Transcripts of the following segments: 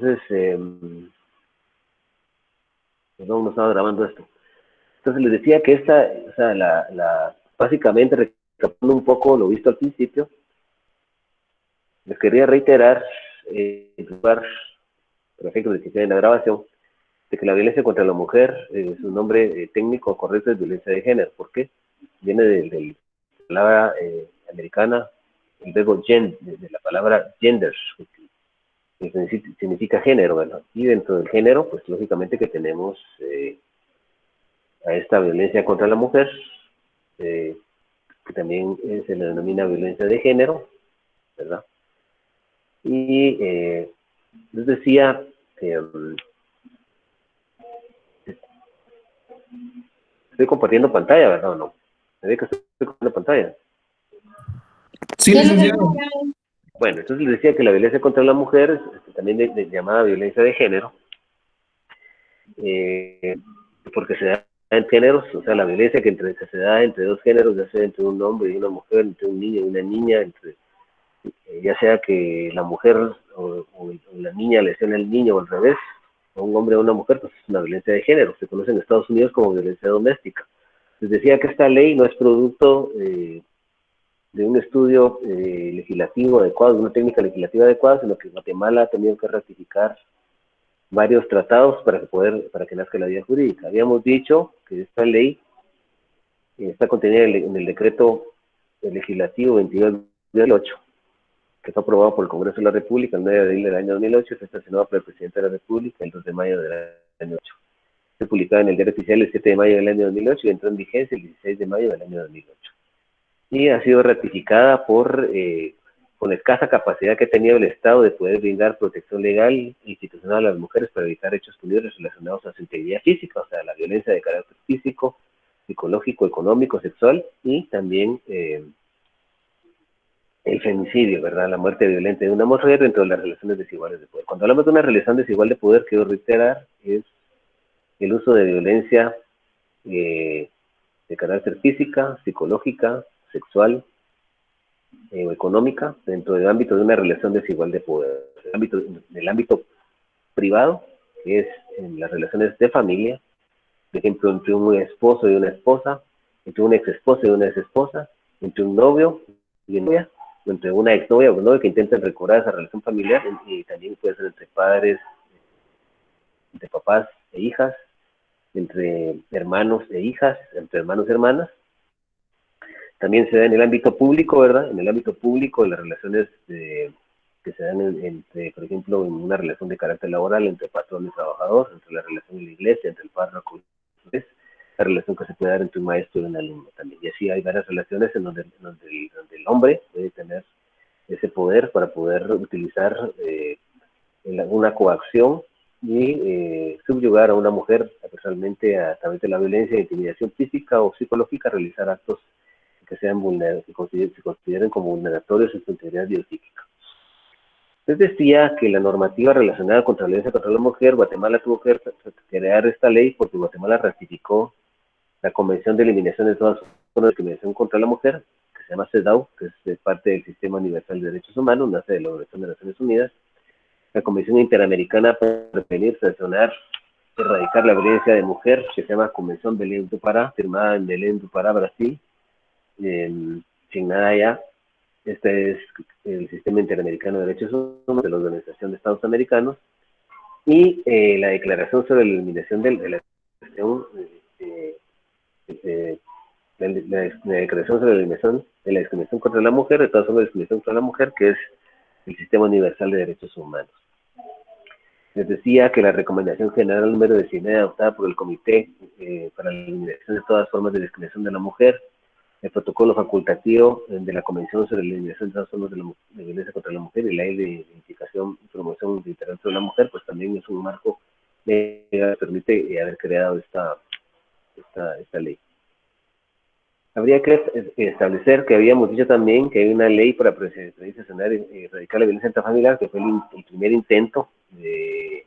Entonces, perdón, no estaba grabando esto. Entonces les decía que esta, o sea, básicamente recapitulando un poco lo visto al principio, les quería reiterar, en lugar, por ejemplo, de que quede en la grabación, de que la violencia contra la mujer, su nombre técnico correcto es violencia de género. ¿Por qué? Viene de la palabra americana, el verbo gen, de la palabra gender, que significa género, ¿verdad? Y dentro del género, pues lógicamente que tenemos a esta violencia contra la mujer, que también se le denomina violencia de género, ¿verdad? Y les decía que estoy compartiendo pantalla, ¿verdad o no? ¿Me ve que estoy compartiendo pantalla? Sí, licenciado. Bueno, entonces les decía que la violencia contra la mujer, también llamada violencia de género, porque se da en géneros, o sea, la violencia que se da entre dos géneros, ya sea entre un hombre y una mujer, entre un niño y una niña, entre, ya sea que la mujer o la niña lesione al niño o al revés, a un hombre o a una mujer, pues es una violencia de género, se conoce en Estados Unidos como violencia doméstica. Les decía que esta ley no es producto de un estudio legislativo adecuado, de una técnica legislativa adecuada, sino que Guatemala ha tenido que ratificar varios tratados para que nazca la vía jurídica. Habíamos dicho que esta ley está contenida en el decreto legislativo 22/2008, que fue aprobado por el Congreso de la República el 9 de abril del año 2008 y fue sancionado por el presidente de la República el 2 de mayo del año 2008. Fue publicado en el diario oficial el 7 de mayo del año 2008 y entró en vigencia el 16 de mayo del año 2008. Y ha sido ratificada con la escasa capacidad que ha tenido el Estado de poder brindar protección legal e institucional a las mujeres para evitar hechos punibles relacionados a su integridad física, o sea, la violencia de carácter físico, psicológico, económico, sexual y también el femicidio, ¿verdad? La muerte violenta de una mujer dentro de las relaciones desiguales de poder. Cuando hablamos de una relación desigual de poder, quiero reiterar, es el uso de violencia de carácter física, psicológica, sexual o económica dentro del ámbito de una relación desigual de poder. Del ámbito privado, que es en las relaciones de familia, por ejemplo, entre un esposo y una esposa, entre un ex esposo y una ex esposa, entre un novio y una novia, o entre una exnovia o un novio que intenten recordar esa relación familiar, y también puede ser entre padres, entre papás e hijas, entre hermanos e hijas, entre hermanos y hermanas. También se da en el ámbito público, ¿verdad? En el ámbito público, las relaciones que se dan entre, por ejemplo, en una relación de carácter laboral entre patrón y trabajador, entre la relación en la iglesia, entre el párroco y la relación que se puede dar entre un maestro y un alumno también. Y así hay varias relaciones en donde el hombre puede tener ese poder para poder utilizar una coacción y subyugar a una mujer personalmente a través de la violencia, intimidación física o psicológica, realizar actos que sean vulnerables, se consideren como vulneratorios en su integridad biopsíquica. Les decía que la normativa relacionada contra la violencia contra la mujer, Guatemala tuvo que crear esta ley porque Guatemala ratificó la Convención de Eliminación de todas formas de discriminación contra la mujer, que se llama CEDAW, que es parte del Sistema Universal de Derechos Humanos, nace de la Organización de Naciones Unidas, la Convención Interamericana para prevenir, sancionar, erradicar la violencia de mujer, que se llama Convención Belém do Pará, firmada en Belém do Pará, Brasil, sin nada ya. Este es el Sistema Interamericano de Derechos Humanos de la Organización de Estados Americanos y la Declaración sobre la Eliminación de la Declaración sobre la Eliminación de la Discriminación contra la Mujer, de todas formas de discriminación contra la mujer, que es el Sistema Universal de Derechos Humanos. Les decía que la Recomendación General número 19, adoptada por el Comité para la Eliminación de todas formas de discriminación de la mujer, el protocolo facultativo de la Convención sobre la Eliminación de todas formas de violencia contra la mujer y la ley de identificación y promoción de interés de la mujer, pues también es un marco que permite haber creado esta ley. Habría que establecer que habíamos dicho también que hay una ley para prevenir, sancionar y erradicar la violencia intrafamiliar, que fue el primer intento se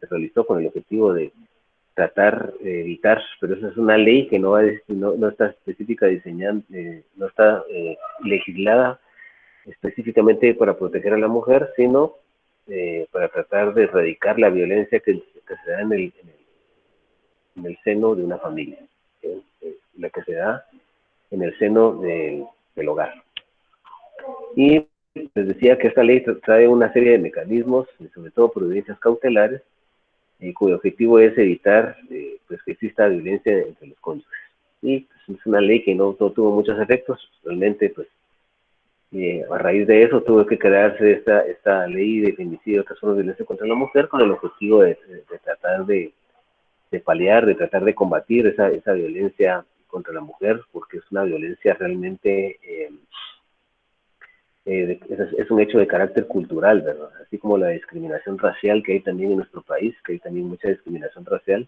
realizó con el objetivo de tratar de evitar, pero esa es una ley que no está específica diseñada, no está legislada específicamente para proteger a la mujer, sino para tratar de erradicar la violencia que se da en el seno de una familia, la que se da en el seno del hogar. Y les decía que esta ley trae una serie de mecanismos, sobre todo providencias cautelares, cuyo objetivo es evitar pues que exista violencia entre los cónyuges. Y pues, es una ley que no tuvo muchos efectos, realmente pues a raíz de eso tuvo que crearse esta ley de femicidio y otras formas de violencia contra la mujer con el objetivo de tratar de paliar, de tratar de combatir esa violencia contra la mujer, porque es una violencia realmente, es un hecho de carácter cultural, ¿verdad? Así como la discriminación racial que hay también en nuestro país, que hay también mucha discriminación racial,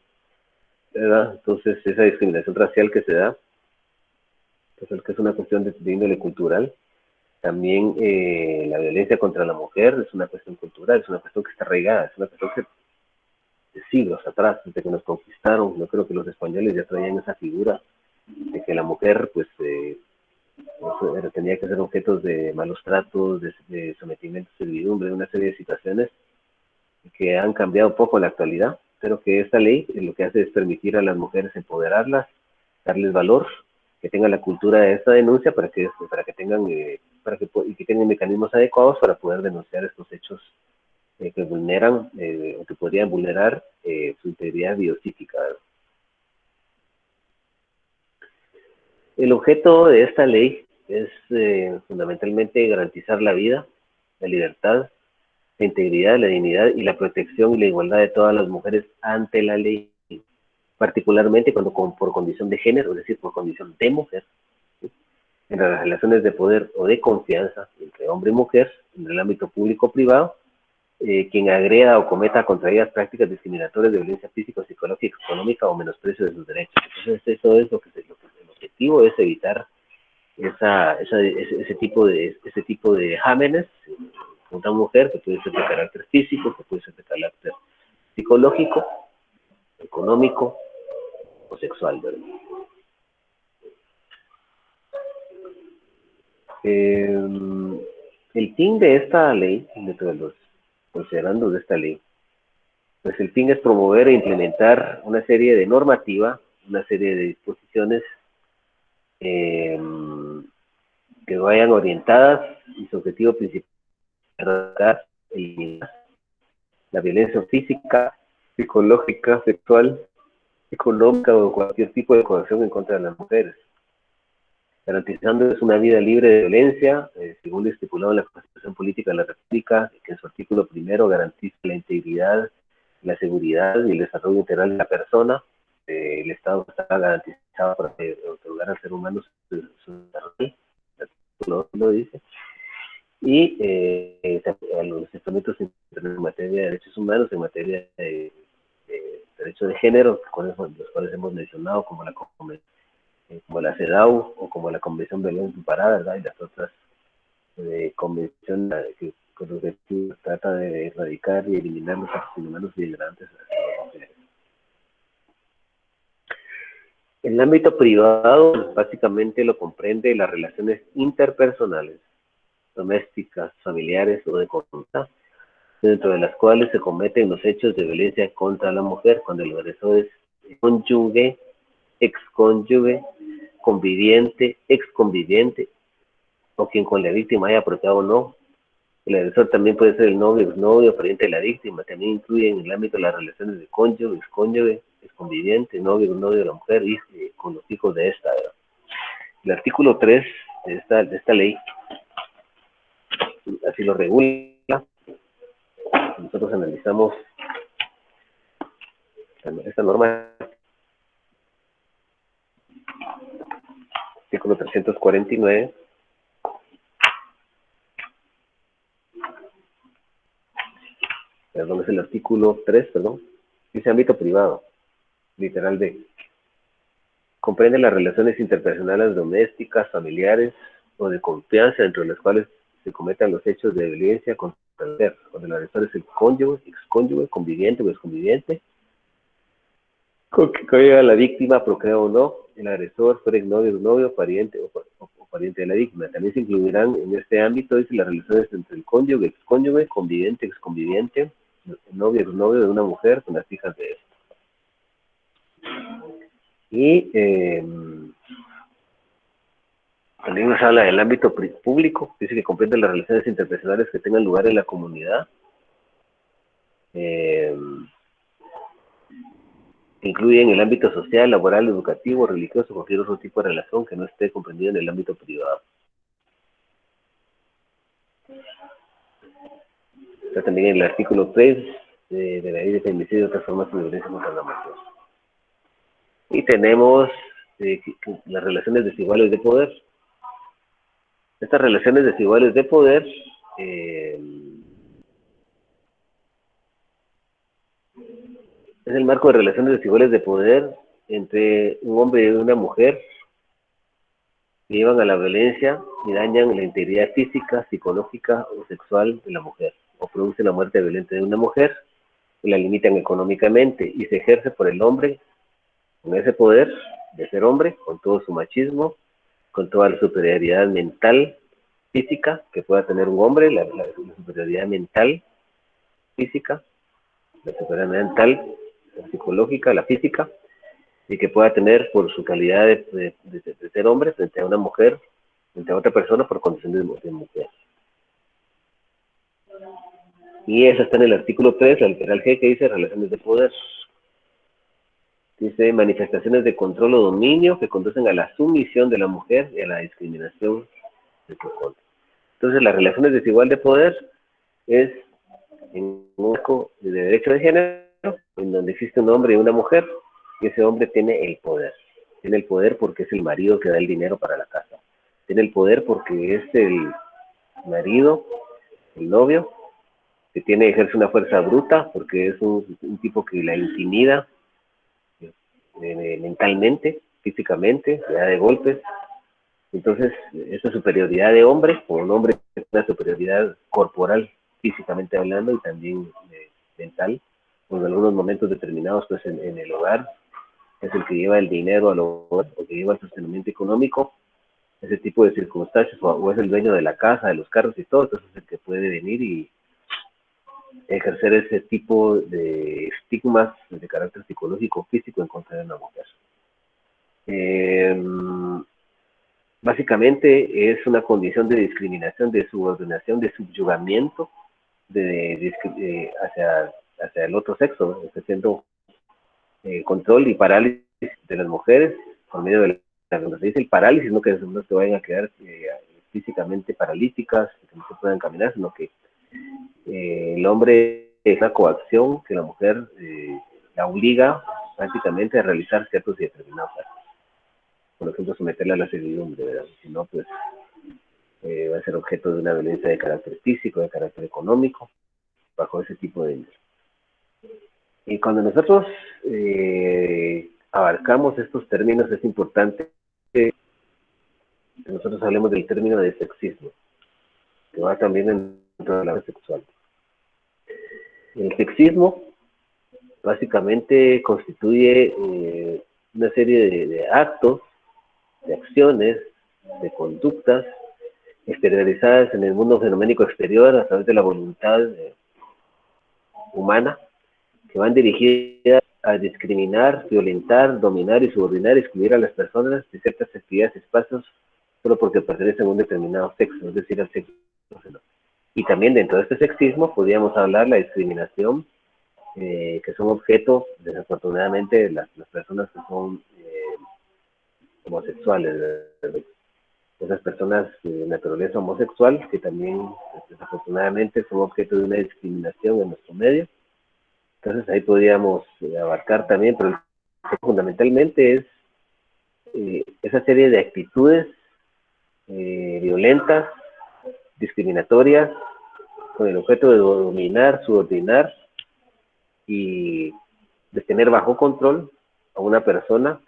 ¿verdad? Entonces esa discriminación racial que se da, pues que es una cuestión de índole cultural. También la violencia contra la mujer es una cuestión cultural, es una cuestión que está arraigada, es una cuestión que de siglos atrás, desde que nos conquistaron, yo creo que los españoles ya traían esa figura de que la mujer pues tenía que ser objetos de malos tratos, de sometimiento, servidumbre, una serie de situaciones que han cambiado un poco en la actualidad, pero que esta ley lo que hace es permitir a las mujeres empoderarlas, darles valor, que tengan la cultura de esta denuncia para que tengan que tengan mecanismos adecuados para poder denunciar estos hechos que vulneran o que podrían vulnerar su integridad biopsíquica. El objeto de esta ley es fundamentalmente garantizar la vida, la libertad, la integridad, la dignidad y la protección y la igualdad de todas las mujeres ante la ley, particularmente cuando por condición de género, es decir, por condición de mujer, ¿sí? En las relaciones de poder o de confianza entre hombre y mujer, en el ámbito público-privado, quien agreda o cometa contra ellas prácticas discriminatorias de violencia física, psicológica, económica o menosprecio de sus derechos. Entonces, eso es el objetivo es evitar ese tipo de vejámenes contra una mujer, que puede ser de carácter físico, que puede ser de carácter psicológico, económico o sexual, ¿verdad? El fin de esta ley, dentro de los considerando de esta ley, pues el fin es promover e implementar una serie de normativa, una serie de disposiciones que vayan orientadas y su objetivo principal es eliminar la violencia física, psicológica, sexual, económica o cualquier tipo de coacción en contra de las mujeres, garantizándoles una vida libre de violencia, según lo estipulado en la Constitución Política de la República, que en su artículo primero garantiza la integridad, la seguridad y el desarrollo integral de la persona. El Estado está garantizado para otorgar al ser humano su desarrollo, el artículo lo dice, y los instrumentos en materia de derechos humanos, en materia de derecho de género, los cuales hemos mencionado, como la CEDAW o como la Convención de Belén Pará, ¿verdad? Y las otras convenciones que con los objetivos trata de erradicar y eliminar los actos inhumanos y degradantes hacia las mujeres. En el ámbito privado, básicamente lo comprende las relaciones interpersonales, domésticas, familiares o de conducta, dentro de las cuales se cometen los hechos de violencia contra la mujer, cuando el agresor es cónyuge, excónyuge, conviviente, exconviviente, o quien con la víctima haya procreado o no. El agresor también puede ser el novio, exnovio, pariente de la víctima. También incluye en el ámbito de las relaciones de cónyuge, excónyuge, exconviviente, novio, novio de la mujer y con los hijos de esta, ¿verdad? El artículo 3 de esta ley así lo regula. Nosotros analizamos esta norma, artículo 349. Perdón, es el artículo 3, perdón. Dice ámbito privado, literal B. Comprende las relaciones interpersonales domésticas, familiares o de confianza, entre las cuales se cometan los hechos de violencia contra el mujer, cuando el agresor es el cónyuge, excónyuge, conviviente o exconviviente, con que caiga la víctima, procrea o no, el agresor fuera exnovio, novio, pariente o pariente de la víctima. También se incluirán en este ámbito, dice, las relaciones entre el cónyuge, excónyuge, conviviente, exconviviente, novio, exnovio de una mujer con las hijas de ésta. Y también nos habla del ámbito público, dice que comprende las relaciones interpersonales que tengan lugar en la comunidad. Incluyen el ámbito social, laboral, educativo, religioso, cualquier otro tipo de relación que no esté comprendido en el ámbito privado. Está también en el artículo 3 de la ley de femicidio y otras formas de violencia contra la mujer. Y tenemos las relaciones desiguales de poder. Estas relaciones desiguales de poder es el marco de relaciones desiguales de poder entre un hombre y una mujer que llevan a la violencia y dañan la integridad física, psicológica o sexual de la mujer, o producen la muerte violenta de una mujer, y la limitan económicamente, y se ejerce por el hombre con ese poder de ser hombre, con todo su machismo, con toda la superioridad mental, física, que pueda tener un hombre, la superioridad mental, física, la superioridad mental, la psicológica, la física, y que pueda tener por su calidad de ser hombre frente a una mujer, frente a otra persona por condición de mujer. Y eso está en el artículo 3, la literal G, que dice relaciones de poder. Dice manifestaciones de control o dominio que conducen a la sumisión de la mujer y a la discriminación de su contra. Entonces, las relaciones desiguales de poder es en un marco de derecho de género, en donde existe un hombre y una mujer, y ese hombre tiene el poder. Tiene el poder porque es el marido que da el dinero para la casa. Tiene el poder porque es el marido, el novio, que ejerce una fuerza bruta, porque es un tipo que la intimida mentalmente, físicamente, le da de golpes. Entonces, esa superioridad de hombre, o un hombre tiene una superioridad corporal, físicamente hablando, y también mental, pues en algunos momentos determinados, pues en el hogar, es el que lleva el dinero al hogar, o que lleva el sostenimiento económico, ese tipo de circunstancias, o es el dueño de la casa, de los carros y todo, entonces es el que puede venir y ejercer ese tipo de estigmas de carácter psicológico, físico en contra de una mujer. Básicamente es una condición de discriminación, de subordinación, de subyugamiento hacia el otro sexo, ejerciendo control y parálisis de las mujeres por medio de cuando se dice el parálisis, no que no se vayan a quedar físicamente paralíticas, que no se puedan caminar, sino que el hombre es la coacción que la mujer la obliga prácticamente a realizar ciertos y determinados actos. Por ejemplo, someterla a la servidumbre, ¿verdad? Si no, pues va a ser objeto de una violencia de carácter físico, de carácter económico, bajo ese tipo de... Y cuando nosotros abarcamos estos términos, es importante que nosotros hablemos del término de sexismo, que va también dentro de la sexual. El sexismo básicamente constituye una serie de actos, de acciones, de conductas exteriorizadas en el mundo fenoménico exterior a través de la voluntad humana, que van dirigidas a discriminar, violentar, dominar y subordinar, excluir a las personas de ciertas actividades y espacios solo porque pertenecen a un determinado sexo, es decir, al sexo. Y también dentro de este sexismo podríamos hablar la discriminación, que son objeto, desafortunadamente, las personas que son homosexuales, ¿verdad? Esas personas de naturaleza homosexual, que también desafortunadamente son objeto de una discriminación en nuestro medio. Entonces ahí podríamos abarcar también, pero fundamentalmente es esa serie de actitudes violentas, discriminatorias, con el objeto de dominar, subordinar y de tener bajo control a una persona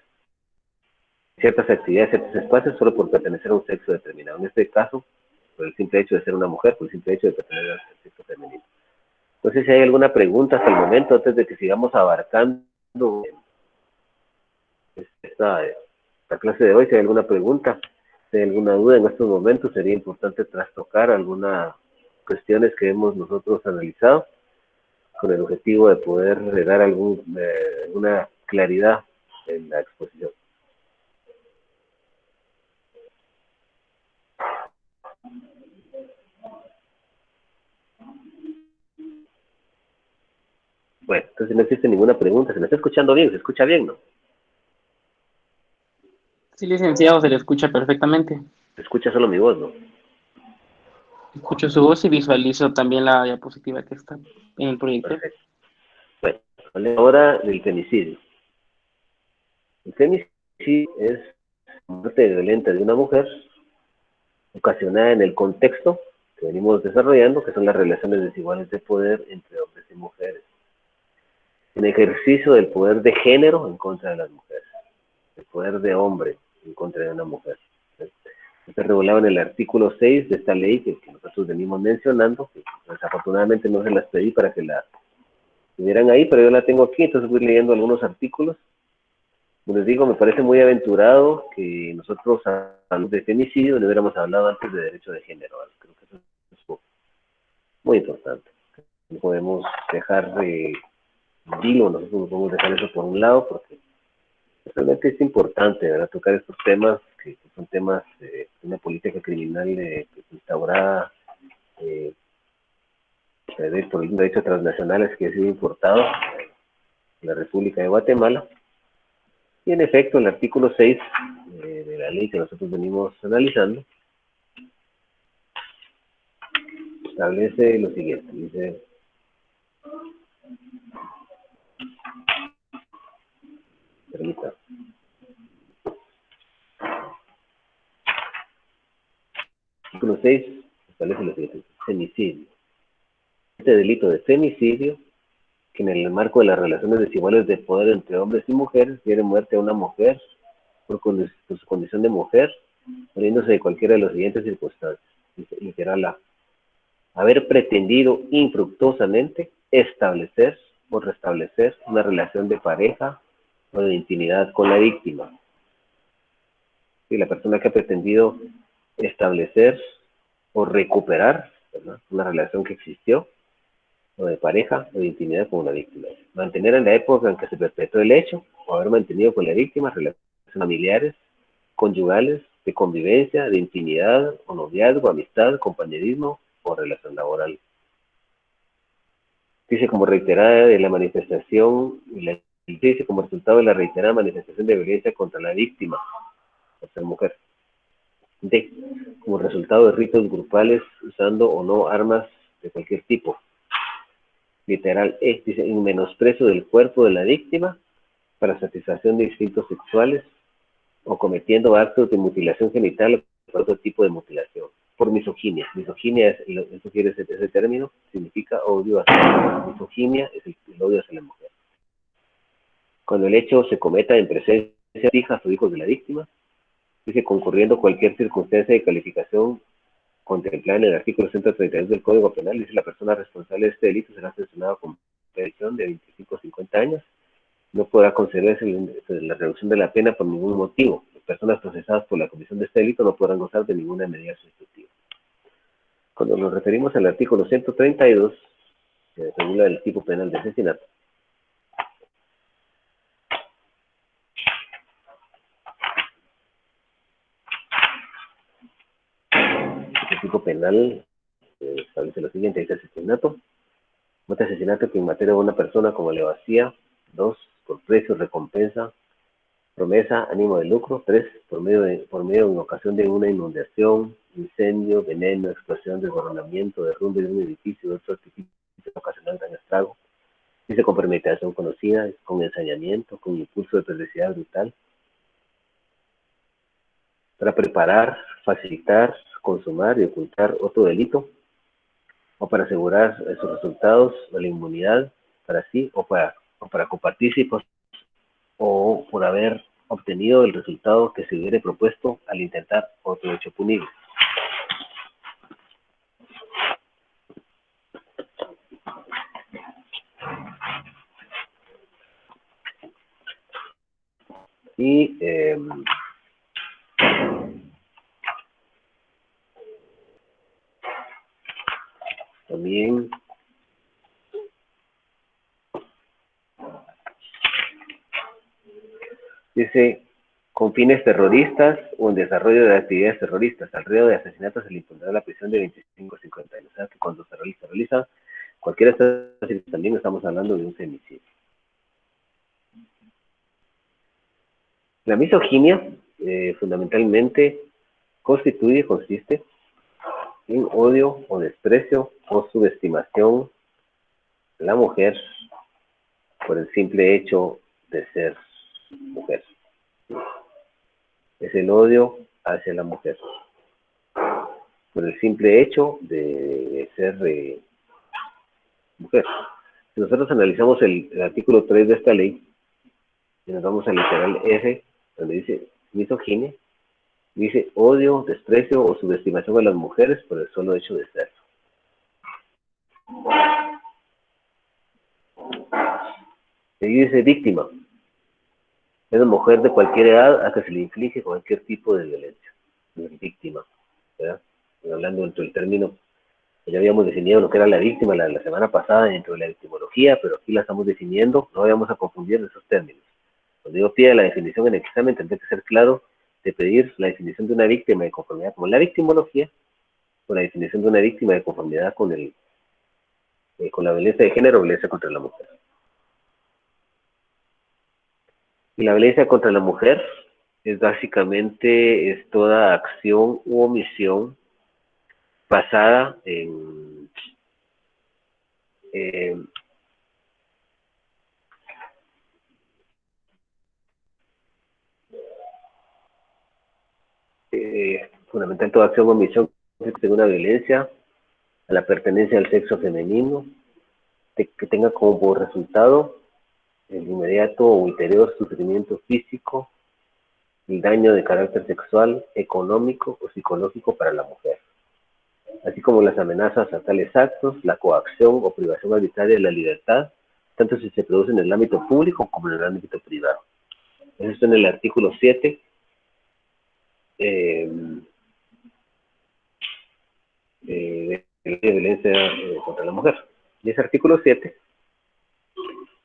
ciertas actividades, ciertos espacios, solo por pertenecer a un sexo determinado. En este caso, por el simple hecho de ser una mujer, por el simple hecho de pertenecer al sexo femenino. Entonces, si hay alguna pregunta hasta el momento, antes de que sigamos abarcando esta clase de hoy, si hay alguna pregunta, Si hay alguna duda en estos momentos, sería importante trastocar algunas cuestiones que hemos nosotros analizado con el objetivo de poder dar alguna claridad en la exposición. Bueno, entonces no existe ninguna pregunta. ¿Se me está escuchando bien? ¿Se escucha bien, no? Sí, licenciado, se le escucha perfectamente. Se escucha solo mi voz, ¿no? Escucho su voz y visualizo también la diapositiva que está en el proyector. Perfecto. Bueno, hablemos ahora del femicidio. El femicidio es muerte violenta de una mujer ocasionada en el contexto que venimos desarrollando, que son las relaciones desiguales de poder entre hombres y mujeres. Un ejercicio del poder de género en contra de las mujeres, el poder de hombre en contra de una mujer. Está regulado en el artículo 6 de esta ley que nosotros venimos mencionando, que desafortunadamente no se las pedí para que la tuvieran ahí, pero yo la tengo aquí, entonces voy leyendo algunos artículos. Como les digo, me parece muy aventurado que nosotros hablamos de femicidio, no hubiéramos hablado antes de derecho de género. Creo que eso es muy importante. No podemos dejar nosotros no podemos dejar eso por un lado, porque realmente es importante, ¿verdad?, tocar estos temas, que son temas de una política criminal instaurada por el derecho transnacionales que ha sido importado en la República de Guatemala. Y en efecto, el artículo 6 de la ley que nosotros venimos analizando establece lo siguiente. Dice: permita. Artículo 6 establece lo siguiente: femicidio. Este delito de femicidio, que en el marco de las relaciones desiguales de poder entre hombres y mujeres, diere muerte a una mujer por su condición de mujer, valiéndose de cualquiera de las siguientes circunstancias. Literal A: haber pretendido infructuosamente establecer o restablecer una relación de pareja o de intimidad con la víctima. Y la persona que ha pretendido establecer o recuperar, ¿verdad?, una relación que existió, o de pareja o de intimidad con una víctima. Mantener en la época en que se perpetró el hecho, o haber mantenido con la víctima relaciones familiares, conyugales, de convivencia, de intimidad, o noviazgo, amistad, compañerismo o relación laboral. Dice: como reiterada de la manifestación, dice como resultado de la reiterada manifestación de violencia contra la víctima, por ser mujer. D, como resultado de ritos grupales usando o no armas de cualquier tipo. Literal E, dice: en menosprecio del cuerpo de la víctima para satisfacción de instintos sexuales o cometiendo actos de mutilación genital o otro tipo de mutilación. Por misoginia. Misoginia, eso quiere decir, ese término significa odio hacia la mujer. Misoginia es el odio hacia la mujer. Cuando el hecho se cometa en presencia de hijas o hijos de la víctima, dice: concurriendo cualquier circunstancia de calificación contemplada en el artículo 132 del Código Penal, dice: la persona responsable de este delito será sancionada con prisión de 25 a 50 años. No podrá concederse la reducción de la pena por ningún motivo. Las personas procesadas por la comisión de este delito no podrán gozar de ninguna medida sustitutiva. Cuando nos referimos al artículo 132, que regula el tipo penal de asesinato, el tipo penal establece lo siguiente: dice: asesinato, muerte asesinato que en materia de una persona como alevosía. 2, por precio, recompensa, promesa, ánimo de lucro. 3, por medio en ocasión de una inundación, incendio, veneno, explosión, desmoronamiento, derrumbe de un edificio, de otro artificio ocasional gran estrago. Dice: con premeditación conocida, con ensañamiento, con impulso de perversidad brutal, para preparar, facilitar, consumar y ocultar otro delito, o para asegurar sus resultados o la inmunidad para sí o para copartícipes, o por haber obtenido el resultado que se hubiere propuesto al intentar otro hecho punible. Y Dice, con fines terroristas o en desarrollo de actividades terroristas, al riesgo de asesinatos se le impondrá la prisión de 25 a 50 años. O sea que cuando se realiza cualquiera de estas actividades, también estamos hablando de un femicidio. La misoginia fundamentalmente consiste en odio o desprecio o subestimación de la mujer por el simple hecho de ser mujer. Es el odio hacia la mujer por el simple hecho de ser mujer. Si nosotros analizamos el artículo 3 de esta ley, y nos vamos al literal F, donde dice misoginia, dice odio, desprecio o subestimación a las mujeres por el solo hecho de ser. Y dice víctima. Es una mujer de cualquier edad a que se le inflige cualquier tipo de violencia. Es víctima, ¿verdad? Estoy hablando dentro del término, ya habíamos definido lo que era la víctima la semana pasada dentro de la victimología, pero aquí la estamos definiendo, no vayamos a confundir esos términos. Cuando yo pida la definición en el examen, tendré que ser claro de pedir la definición de una víctima de conformidad con la victimología, o la definición de una víctima de conformidad con la violencia de género o violencia contra la mujer. Y la violencia contra la mujer es básicamente toda acción u omisión basada en fundamental toda acción o omisión de una violencia a la pertenencia al sexo femenino que tenga como resultado el inmediato o ulterior sufrimiento físico y daño de carácter sexual, económico o psicológico para la mujer, así como las amenazas a tales actos, la coacción o privación arbitraria de la libertad, tanto si se produce en el ámbito público como en el ámbito privado. Eso está en el artículo 7 de la violencia contra la mujer. Y ese artículo 7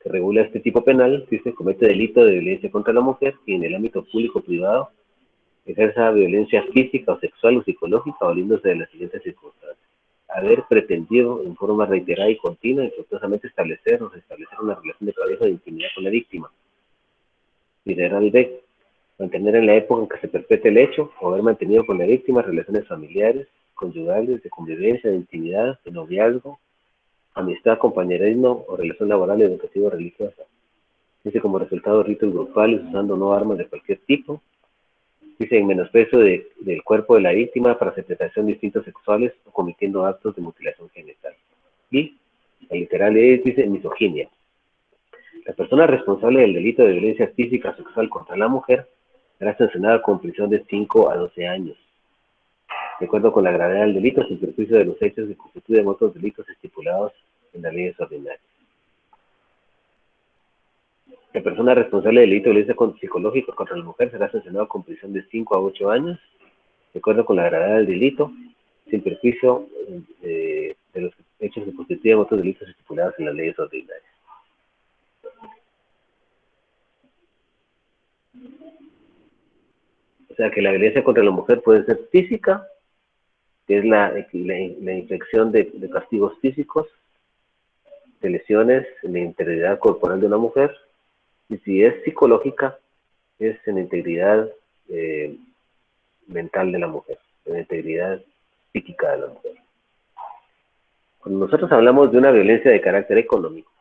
que regula este tipo penal, dice, comete delito de violencia contra la mujer y en el ámbito público o privado ejerza violencia física o sexual o psicológica valiéndose de las siguientes circunstancias. Haber pretendido en forma reiterada y continua y forzosamente establecer o restablecer una relación de pareja de intimidad con la víctima. Literal B. Mantener en la época en que se perpetre el hecho o haber mantenido con la víctima relaciones familiares, conyugales, de convivencia, de intimidad, de noviazgo, amistad, compañerismo o relación laboral, educativa o religiosa. Dice como resultado ritos grupales usando no armas de cualquier tipo. Dice en menosprecio del cuerpo de la víctima para interpretación de instintos sexuales o cometiendo actos de mutilación genital. Y el literal dice misoginia. La persona responsable del delito de violencia física o sexual contra la mujer será sancionada con prisión de 5 a 12 años. De acuerdo con la gravedad del delito, sin perjuicio de los hechos que constituyen otros delitos estipulados en las leyes ordinarias. La persona responsable del delito de violencia psicológica contra la mujer será sancionada con prisión de 5 a 8 años, de acuerdo con la gravedad del delito, sin perjuicio de los hechos que constituyen otros delitos estipulados en las leyes ordinarias. O sea que la violencia contra la mujer puede ser física, que es la inflicción de castigos físicos, de lesiones en la integridad corporal de una mujer, y si es psicológica, es en la integridad mental de la mujer, en la integridad psíquica de la mujer. Cuando nosotros hablamos de una violencia de carácter económico,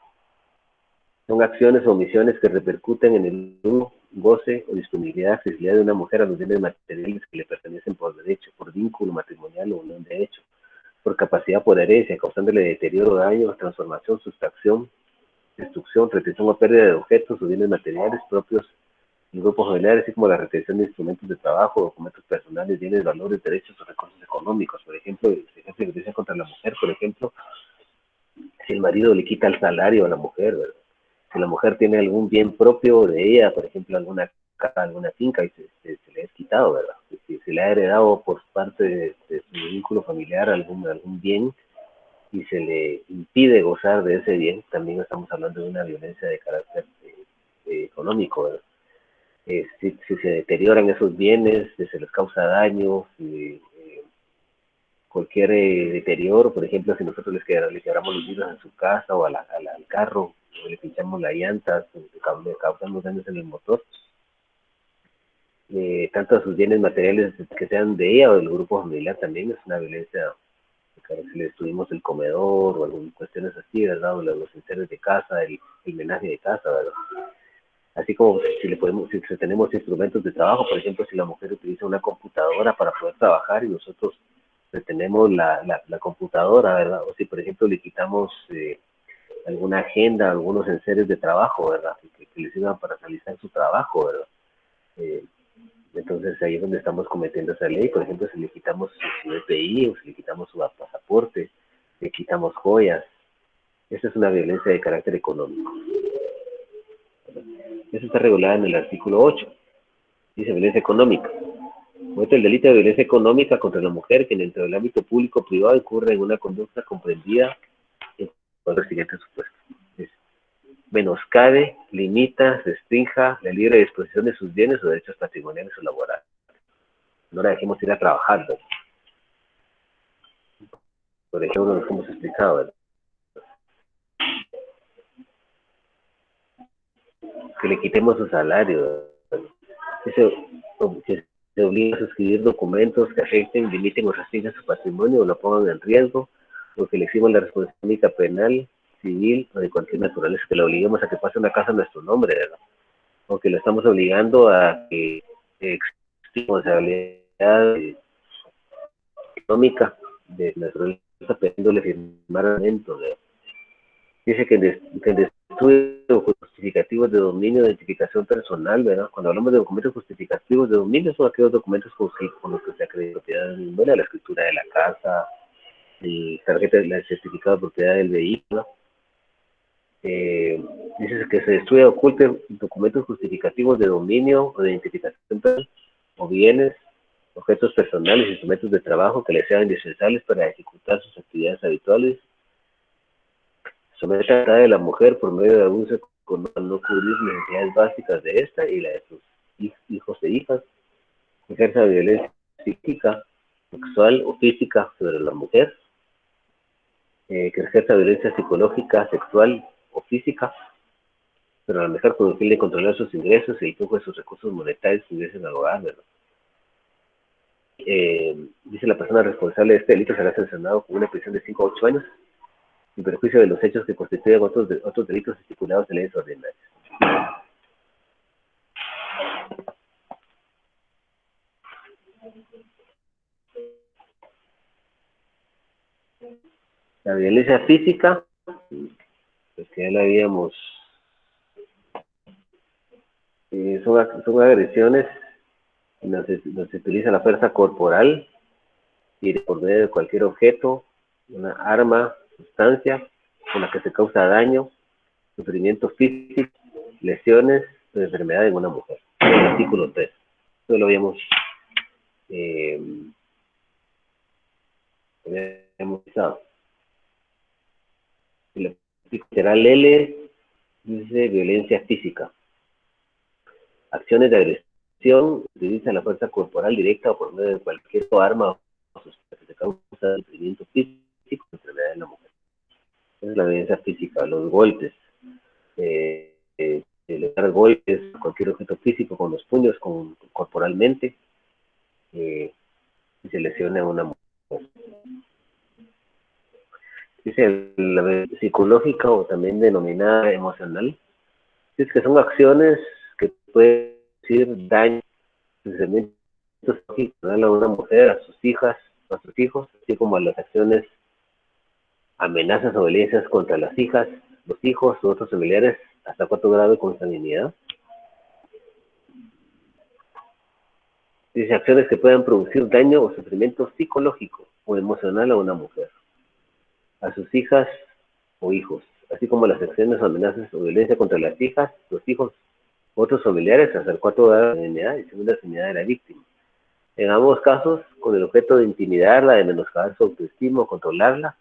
son acciones o omisiones que repercuten en el uso, goce o disponibilidad, accesibilidad de una mujer a los bienes materiales que le pertenecen por derecho, por vínculo matrimonial o unión de hecho, por capacidad, por herencia, causándole deterioro, daño, transformación, sustracción, destrucción, retención o pérdida de objetos o bienes materiales propios del grupo familiar, así como la retención de instrumentos de trabajo, documentos personales, bienes, valores, derechos o recursos económicos. Por ejemplo, de violencia contra la mujer, por ejemplo, si el marido le quita el salario a la mujer, ¿verdad? Si la mujer tiene algún bien propio de ella, por ejemplo, alguna casa, alguna finca, y se le es quitado, ¿verdad? Si se le ha heredado por parte de su vínculo familiar algún bien y se le impide gozar de ese bien, también estamos hablando de una violencia de carácter económico, ¿verdad? si se deterioran esos bienes, si se les causa daño, si cualquier deterioro, por ejemplo, si nosotros le quebramos los vidrios en su casa o al carro, o le pinchamos las llantas, o le causamos daños en el motor, tanto a sus bienes materiales que sean de ella o del grupo familiar también es una violencia. Si le destruimos el comedor o algunas cuestiones así, ¿verdad? O los enseres de casa, el menaje de casa, ¿verdad? Así como si tenemos instrumentos de trabajo, por ejemplo, si la mujer utiliza una computadora para poder trabajar y nosotros tenemos la computadora, ¿verdad? O si, por ejemplo, le quitamos alguna agenda, algunos enseres de trabajo, ¿verdad? Que le sirvan para realizar su trabajo, ¿verdad? Entonces ahí es donde estamos cometiendo esa ley. Por ejemplo, si le quitamos su EPI o si le quitamos su pasaporte, le quitamos joyas, esa es una violencia de carácter económico. Eso está regulado en el artículo 8. Dice violencia económica. Comete el delito de violencia económica contra la mujer que dentro del ámbito público o privado incurre en una conducta comprendida en los siguientes supuestos. Menoscabe, limita, restrinja la libre disposición de sus bienes o derechos patrimoniales o laborales. No la dejemos ir a trabajar, ¿verdad? Por ejemplo, lo que hemos explicado, ¿verdad? Que le quitemos su salario, ¿verdad? Que se obliga a suscribir documentos que afecten, limiten o restrinjan su patrimonio o lo pongan en riesgo, o que le eximan la responsabilidad penal, civil o de cualquier naturaleza, que le obliguemos a que pase una casa a nuestro nombre, ¿verdad? O que lo estamos obligando a que responsabilidad económica de naturaleza pidiéndole firmar alimentos. Dice que en estudios justificativos de dominio de identificación personal, ¿verdad? Cuando hablamos de documentos justificativos de dominio, son aquellos documentos con los que se acredita propiedad, bueno, la escritura de la casa, el certificado de propiedad del vehículo. Dice que se estudia oculten documentos justificativos de dominio o de identificación personal o bienes, objetos personales, instrumentos de trabajo que les sean indispensables para ejecutar sus actividades habituales. Somete a la de la mujer por medio de abuso económico al no cubrir necesidades básicas de esta y la de sus hijos e hijas. Ejerza violencia psíquica, sexual o física sobre la mujer. Que ejerza violencia psicológica, sexual o física, pero a lo mejor con el fin de controlar sus ingresos y el sus recursos monetarios que ingresen al hogar, ¿verdad? Dice la persona responsable de este delito será sancionado con una prisión de 5 a 8 años, en perjuicio de los hechos que constituyen otros delitos estipulados en leyes ordinarias. La violencia física, pues que ya la habíamos, son agresiones donde se utiliza la fuerza corporal y por medio de cualquier objeto, una arma, sustancia con la que se causa daño, sufrimiento físico, lesiones o enfermedad en una mujer. En el artículo 3. Esto lo habíamos usado. El literal L dice violencia física. Acciones de agresión utiliza la fuerza corporal directa o por medio de cualquier arma o sustancia que se causa sufrimiento físico o enfermedad en la mujer. Esa es la violencia física. Los golpes. Le dar golpes a cualquier objeto físico con los puños, corporalmente, y se lesiona a una mujer. Dice la psicológica o también denominada emocional, es que son acciones que pueden decir daño, sentimientos a una mujer, a sus hijas, a sus hijos, así como a las acciones, amenazas o violencias contra las hijas, los hijos u otros familiares hasta 4 grados de consanguinidad. Dice acciones que puedan producir daño o sufrimiento psicológico o emocional a una mujer, a sus hijas o hijos, así como las acciones o amenazas o violencia contra las hijas, los hijos u otros familiares hasta el 4 grado de dignidad y según la dignidad de la víctima. En ambos casos, con el objeto de intimidarla, de menoscabar su autoestima o controlarla,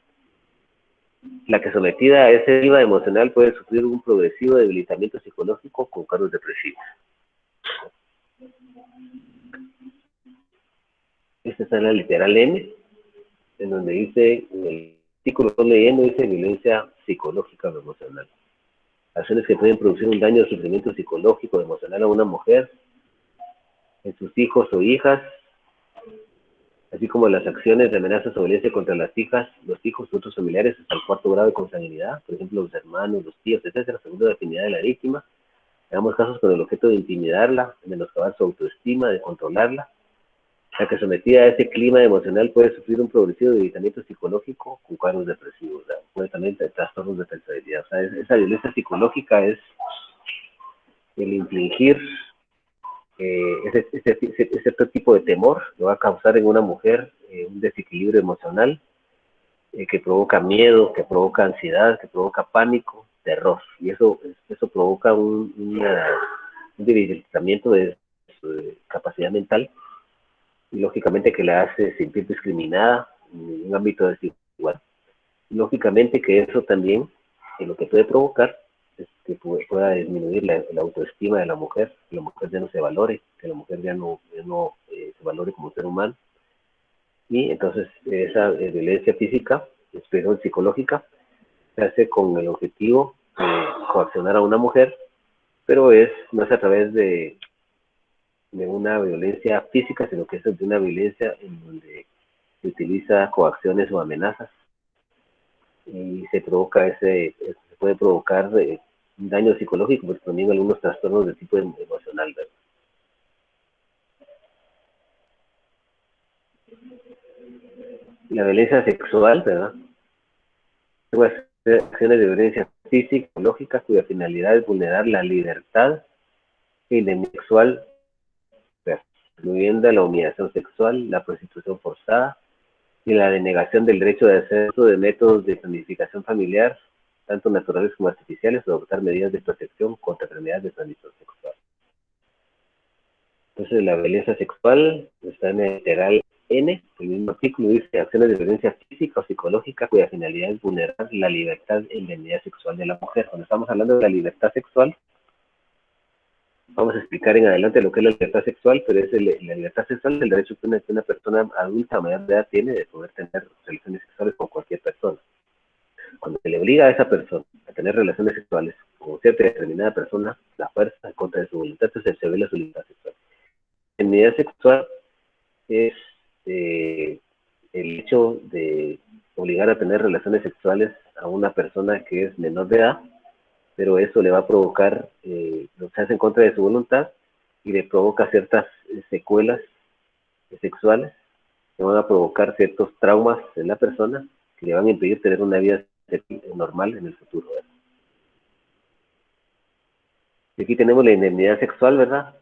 la que sometida a ese IVA emocional puede sufrir un progresivo debilitamiento psicológico con cargos depresivos. Esta está en la literal M, en donde dice, en el artículo que estoy leyendo, dice violencia psicológica o emocional. Acciones que pueden producir un daño o sufrimiento psicológico o emocional a una mujer, en sus hijos o hijas, así como las acciones de amenazas o violencia contra las hijas, los hijos u otros familiares hasta el cuarto grado de consanguinidad, por ejemplo, los hermanos, los tíos, etcétera, según la afinidad de la víctima, en ambos casos con el objeto de intimidarla, de menoscabar su autoestima, de controlarla. La que sometida a ese clima emocional puede sufrir un progresivo debilitamiento psicológico con cuadros depresivos, o sea, puede también tener trastornos de personalidad. O sea, esa violencia psicológica es el infligir ese tipo de temor que va a causar en una mujer un desequilibrio emocional que provoca miedo, que provoca ansiedad, que provoca pánico, terror. Y eso provoca un debilitamiento de su capacidad mental y lógicamente que la hace sentir discriminada en un ámbito desigual. Y lógicamente que eso también lo que puede provocar es que pueda disminuir la autoestima de la mujer, que la mujer ya no se valore, que la mujer ya no se valore como ser humano. Y entonces esa violencia física, expresión psicológica, se hace con el objetivo de coaccionar a una mujer, pero no es a través de una violencia física, sino que es de una violencia en donde se utiliza coacciones o amenazas y se puede provocar un daño psicológico, pero también algunos trastornos de tipo emocional, ¿verdad? La violencia sexual, ¿verdad? Acciones de violencia física, psicológica, cuya finalidad es vulnerar la libertad e indemnidad sexual, incluyendo la humillación sexual, la prostitución forzada y la denegación del derecho de hacer uso de métodos de planificación familiar, tanto naturales como artificiales, o adoptar medidas de protección contra enfermedades de transmisión sexual. Entonces, la violencia sexual está en el literal N, el mismo artículo dice acciones de violencia física o psicológica cuya finalidad es vulnerar la libertad e indemnidad sexual de la mujer. Cuando estamos hablando de la libertad sexual, vamos a explicar en adelante lo que es la libertad sexual, pero es la libertad sexual, el derecho que una persona adulta o mayor de edad tiene de poder tener relaciones sexuales con cualquier persona. Cuando se le obliga a esa persona a tener relaciones sexuales con cierta determinada persona, la fuerza en contra de su voluntad, entonces se viola su libertad sexual. La indemnidad sexual es el hecho de obligar a tener relaciones sexuales a una persona que es menor de edad, pero eso le va a provocar, lo que se hace en contra de su voluntad y le provoca ciertas secuelas sexuales, que van a provocar ciertos traumas en la persona que le van a impedir tener una vida normal en el futuro, ¿verdad? Y aquí tenemos la indemnidad sexual, ¿verdad?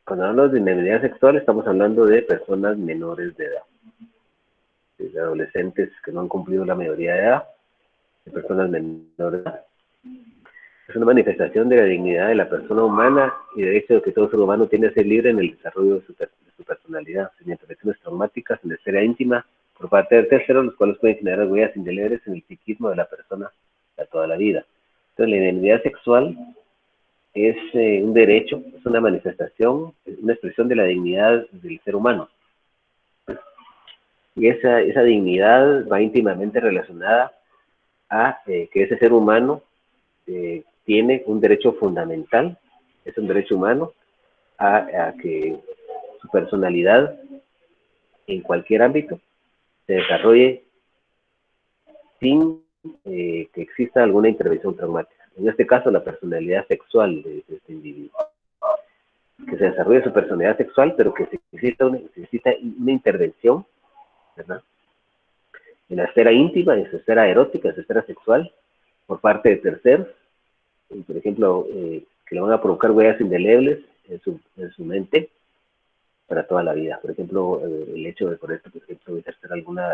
Cuando hablamos de indemnidad sexual estamos hablando de personas menores de edad, de adolescentes que no han cumplido la mayoría de edad, de personas menores de edad. Es una manifestación de la dignidad de la persona humana y del hecho de que todo ser humano tiene que ser libre en el desarrollo de su personalidad, sin intervenciones traumáticas en la esfera íntima por parte de terceros, los cuales pueden generar huellas indelebles en el psiquismo de la persona a toda la vida. Entonces, la identidad sexual es un derecho, es una manifestación, es una expresión de la dignidad del ser humano. Y esa dignidad va íntimamente relacionada a que ese ser humano tiene un derecho fundamental, es un derecho humano, a que su personalidad en cualquier ámbito se desarrolle sin que exista alguna intervención traumática. En este caso, la personalidad sexual de este individuo. Que se desarrolle su personalidad sexual, pero que necesita una intervención, ¿verdad? En la esfera íntima, en su esfera erótica, en su esfera sexual, por parte de terceros, por ejemplo, que le van a provocar huellas indelebles en su mente para toda la vida. Por ejemplo, el hecho de, por ejemplo, ejercer alguna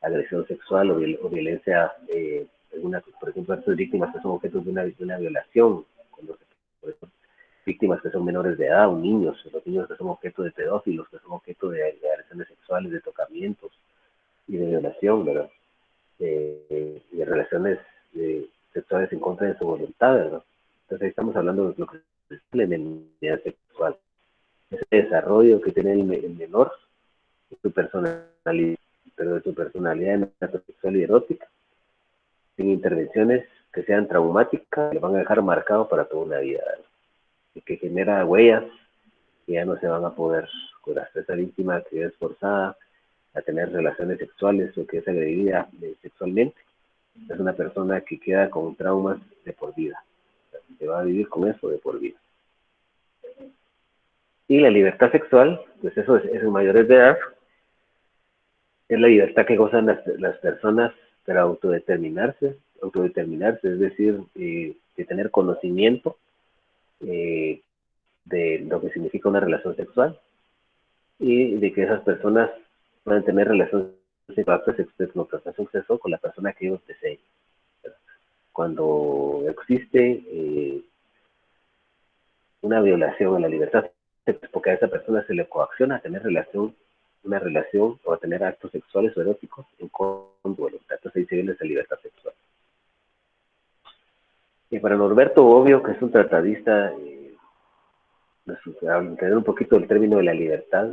agresión sexual o violencia, por ejemplo, estas víctimas que son objetos de una violación, por ejemplo, víctimas que son menores de edad o niños, los niños que son objeto de pedófilos, que son objeto de agresiones sexuales, de tocamientos y de violación, ¿verdad? De relaciones sexuales en contra de su voluntad, ¿verdad? Entonces ahí estamos hablando de lo que en el nivel sexual. Ese desarrollo que tiene el menor es su personalidad, pero de su personalidad sexual y erótica, sin intervenciones que sean traumáticas, le van a dejar marcado para toda una vida, ¿no? Y que genera huellas que ya no se van a poder curar. Esa víctima que es forzada a tener relaciones sexuales o que es agredida sexualmente, es una persona que queda con traumas de por vida. Se va a vivir con eso de por vida. Y la libertad sexual, pues eso es en mayores de edad, es la libertad que gozan las personas para autodeterminarse, es decir, de tener conocimiento eh, de lo que significa una relación sexual y de que esas personas puedan tener relaciones sexuales con la persona que ellos deseen. Cuando existe una violación a la libertad, porque a esa persona se le coacciona a tener una relación o a tener actos sexuales o eróticos en contra de su voluntad. Entonces ahí se viola esa libertad sexual. Y para Norberto Bobbio, que es un tratadista, al entender un poquito el término de la libertad,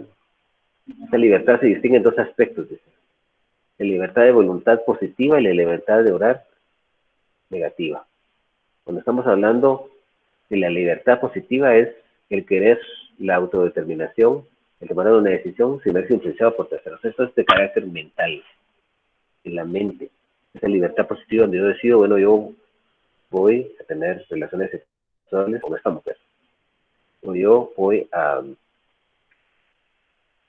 esa libertad se distingue en dos aspectos: dice. La libertad de voluntad positiva y la libertad de orar negativa. Cuando estamos hablando de la libertad positiva es el querer, la autodeterminación, el tomar una decisión sin verse influenciado por terceros. Esto es de carácter mental, en la mente. Esa libertad positiva donde yo decido, bueno, yo voy a tener relaciones sexuales con esta mujer. O yo voy a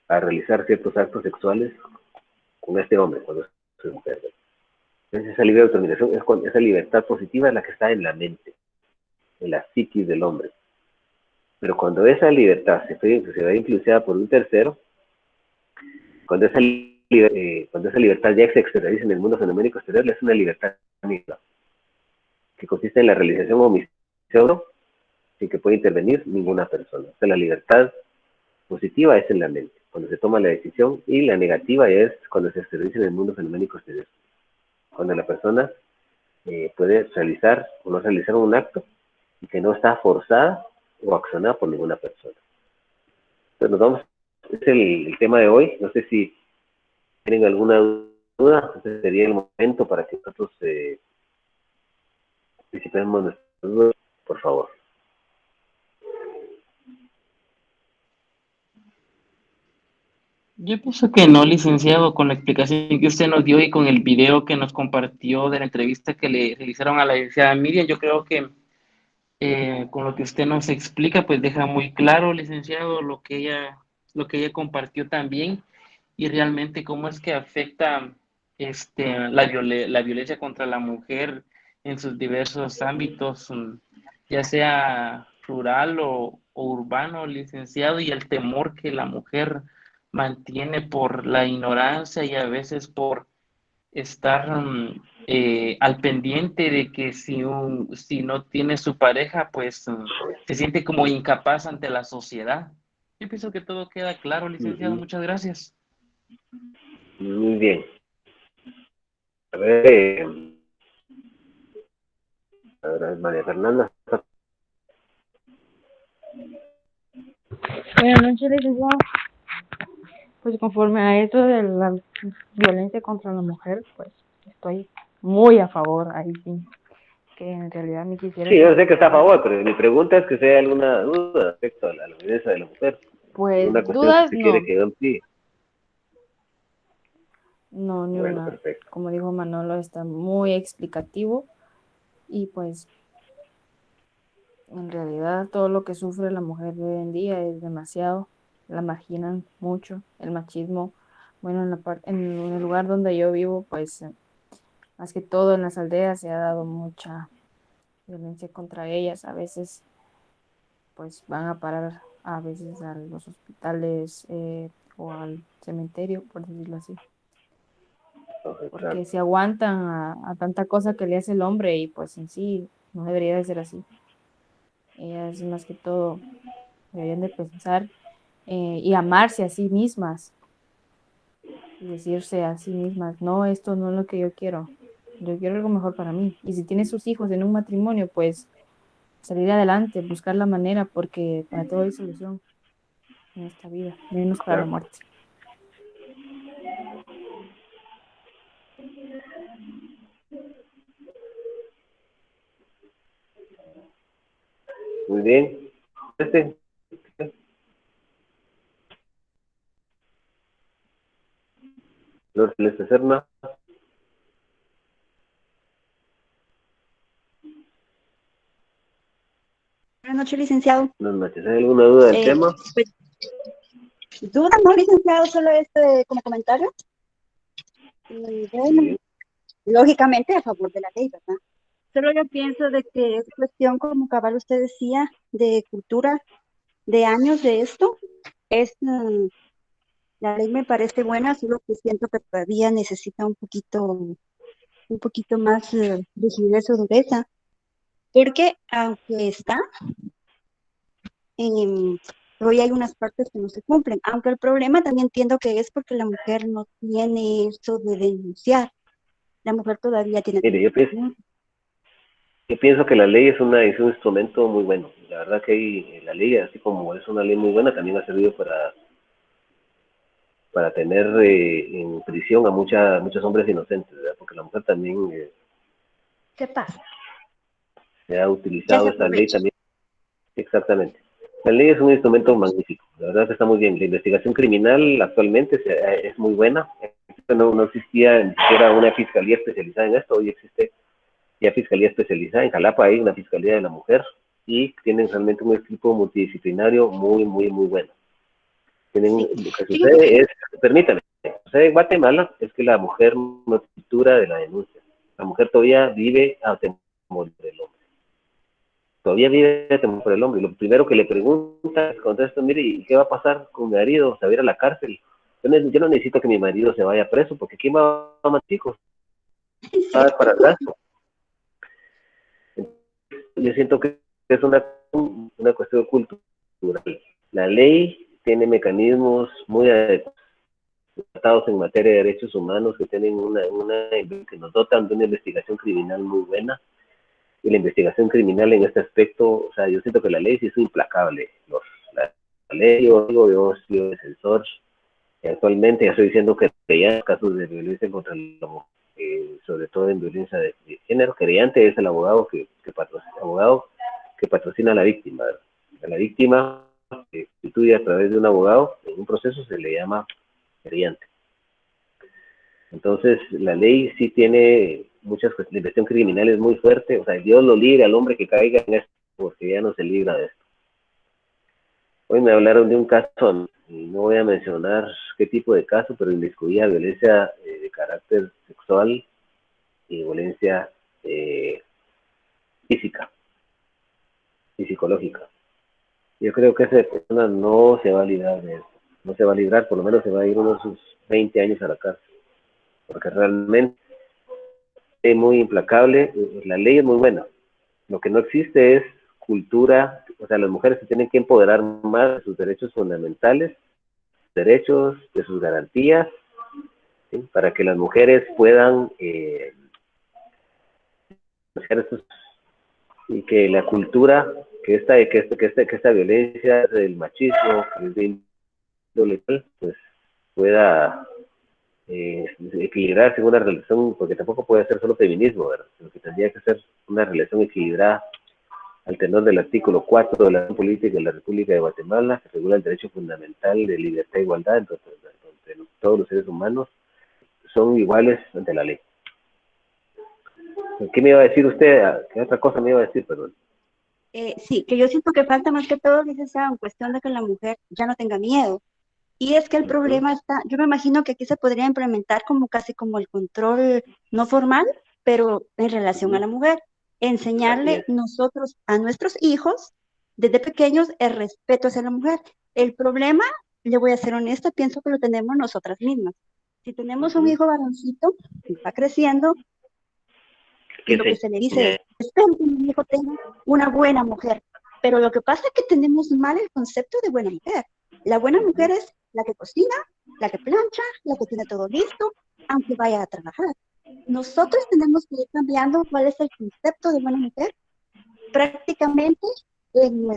realizar ciertos actos sexuales con este hombre, cuando soy mujer. Entonces esa libre determinación, esa libertad positiva es la que está en la mente, en la psiquis del hombre. Pero cuando esa libertad se ve influenciada por un tercero, cuando cuando esa libertad ya se exterioriza en el mundo fenoménico exterior, es una libertad que consiste en la realización o omisión sin que pueda intervenir ninguna persona. O sea, la libertad positiva es en la mente, cuando se toma la decisión, y la negativa es cuando se exterioriza en el mundo fenoménico exterior. Cuando la persona puede realizar o no realizar un acto y que no está forzada o accionada por ninguna persona. Entonces nos vamos, es el tema de hoy. No sé si tienen alguna duda. Este sería el momento para que nosotros participemos nuestras dudas, por favor. Yo pienso que no, licenciado, con la explicación que usted nos dio y con el video que nos compartió de la entrevista que le realizaron a la licenciada Miriam, yo creo que con lo que usted nos explica, pues deja muy claro, licenciado, lo que ella compartió también y realmente cómo es que afecta la violencia contra la mujer en sus diversos ámbitos, ya sea rural o urbano, licenciado, y el temor que la mujer mantiene por la ignorancia y a veces por estar al pendiente de que si no tiene su pareja, pues se siente como incapaz ante la sociedad. Yo pienso que todo queda claro, licenciado. Muchas gracias. Muy bien. A ver, María Fernanda. Buenas noches, licenciado. Pues conforme a esto de la violencia contra la mujer, pues estoy muy a favor, ahí sí, que en realidad me quisiera Sí, yo sé que está a saber. favor, pero mi pregunta es que si hay alguna duda respecto a la violencia de la mujer. Pues Una cuestión que dudas usted quiere no, que yo amplíe. no, ni Bueno, una. perfecto. Como dijo Manolo, está muy explicativo y pues en realidad todo lo que sufre la mujer de hoy en día es demasiado, la marginan mucho, el machismo. Bueno, en el lugar donde yo vivo, pues más que todo en las aldeas se ha dado mucha violencia contra ellas. A veces pues van a parar a veces a los hospitales o al cementerio, por decirlo así, Entonces, claro. porque se aguantan a tanta cosa que le hace el hombre y pues en sí no debería de ser así. Ellas más que todo deberían de pensar y amarse a sí mismas y decirse a sí mismas, no, esto no es lo que yo quiero algo mejor para mí. Y si tiene sus hijos en un matrimonio, pues salir adelante, buscar la manera, porque para todo hay solución en esta vida, menos para la Claro. muerte. Muy bien. Flor Celeste Serna. Buenas noches, licenciado. Buenas noches. ¿Hay alguna duda del tema? Pues, duda, no, licenciado, solo como comentario. Y bueno, Sí. lógicamente a favor de la ley, ¿verdad? Solo yo pienso de que es cuestión, como cabal usted decía, de cultura, de años de esto. La ley me parece buena, solo que siento que todavía necesita un poquito más rigidez o dureza, porque aunque está, em, hoy hay unas partes que no se cumplen, aunque el problema también entiendo que es porque la mujer no tiene eso de denunciar. La mujer todavía tiene Mire, temor. yo pienso que la ley es un instrumento muy bueno. La verdad que la ley, así como es una ley muy buena, también ha servido para tener en prisión a muchos hombres inocentes, ¿verdad? Porque la mujer también ¿Qué pasa? se ha Ya se utilizado esta ley aprovecha. también. Exactamente. La ley es un instrumento magnífico, la verdad que está muy bien. La investigación criminal actualmente es muy buena. No existía ni siquiera una fiscalía especializada en esto, hoy existe ya fiscalía especializada. En Jalapa hay una fiscalía de la mujer y tienen realmente un equipo multidisciplinario muy, muy, muy bueno. Sí. Lo que Fíjese que sucede es, permítame, lo que sucede en Guatemala es que la mujer no es cultura de la denuncia. La mujer todavía vive a temor del hombre. Todavía vive a temor por el hombre. Y lo primero que le pregunta es, contesta, mire, ¿y qué va a pasar con mi marido? ¿Se va a ir a la cárcel? Yo no necesito que mi marido se vaya preso, porque ¿quién va a matar chicos? es Va a dar cierto. para atrás. Yo siento que es una cuestión cultural. La ley tiene mecanismos muy adecuados en materia de derechos humanos que tienen que nos dotan de una investigación criminal muy buena. Y la investigación criminal en este aspecto, o sea, yo siento que la ley sí es implacable. La ley, yo soy defensor, y actualmente ya estoy diciendo que ya casos de violencia contra la mujer, sobre todo en violencia de género, querellante es el abogado que patrocina a la víctima. A la víctima que constituye a través de un abogado en un proceso se le llama querellante. Entonces, la ley sí tiene muchas cuestiones. La investigación criminal es muy fuerte. O sea, Dios lo libre al hombre que caiga en esto, porque ya no se libra de esto. Hoy me hablaron de un caso, y no voy a mencionar qué tipo de caso, pero inmiscuía violencia de carácter sexual y violencia física y psicológica. Yo creo que esa persona no se va a librar de eso. No se va a librar, por lo menos se va a ir unos 20 años a la cárcel. Porque realmente es muy implacable. La ley es muy buena. Lo que no existe es cultura. O sea, las mujeres se tienen que empoderar más de sus derechos fundamentales, derechos, de sus garantías, ¿sí? Para que las mujeres puedan hacer estos, y que la cultura, que esta violencia del machismo, que es de índole tal, pues pueda equilibrarse en una relación, porque tampoco puede ser solo feminismo, ¿verdad? Sino que tendría que ser una relación equilibrada al tenor del artículo 4 de la Política de la República de Guatemala, que regula el derecho fundamental de libertad e igualdad entre todos los seres humanos son iguales ante la ley. ¿Qué me iba a decir usted? ¿Qué otra cosa me iba a decir, perdón? Sí, que yo siento que falta más que todo, licenciado, en cuestión de que la mujer ya no tenga miedo. Y es que el Uh-huh. problema está, yo me imagino que aquí se podría implementar como casi como el control no formal, pero en relación a Uh-huh. la mujer. Así Enseñarle es. nosotros a nuestros hijos desde pequeños el respeto hacia la mujer. El problema, le voy a ser honesta, pienso que lo tenemos nosotras mismas. Si tenemos un Uh-huh. hijo varoncito, va creciendo y ¿Qué lo que se le dice enseña? es, espero que mi hijo tenga una buena mujer. Pero lo que pasa es que tenemos mal el concepto de buena mujer. La buena mujer Uh-huh. es la que cocina, la que plancha, la que tiene todo listo, aunque vaya a trabajar. Nosotros tenemos que ir cambiando cuál es el concepto de buena mujer prácticamente en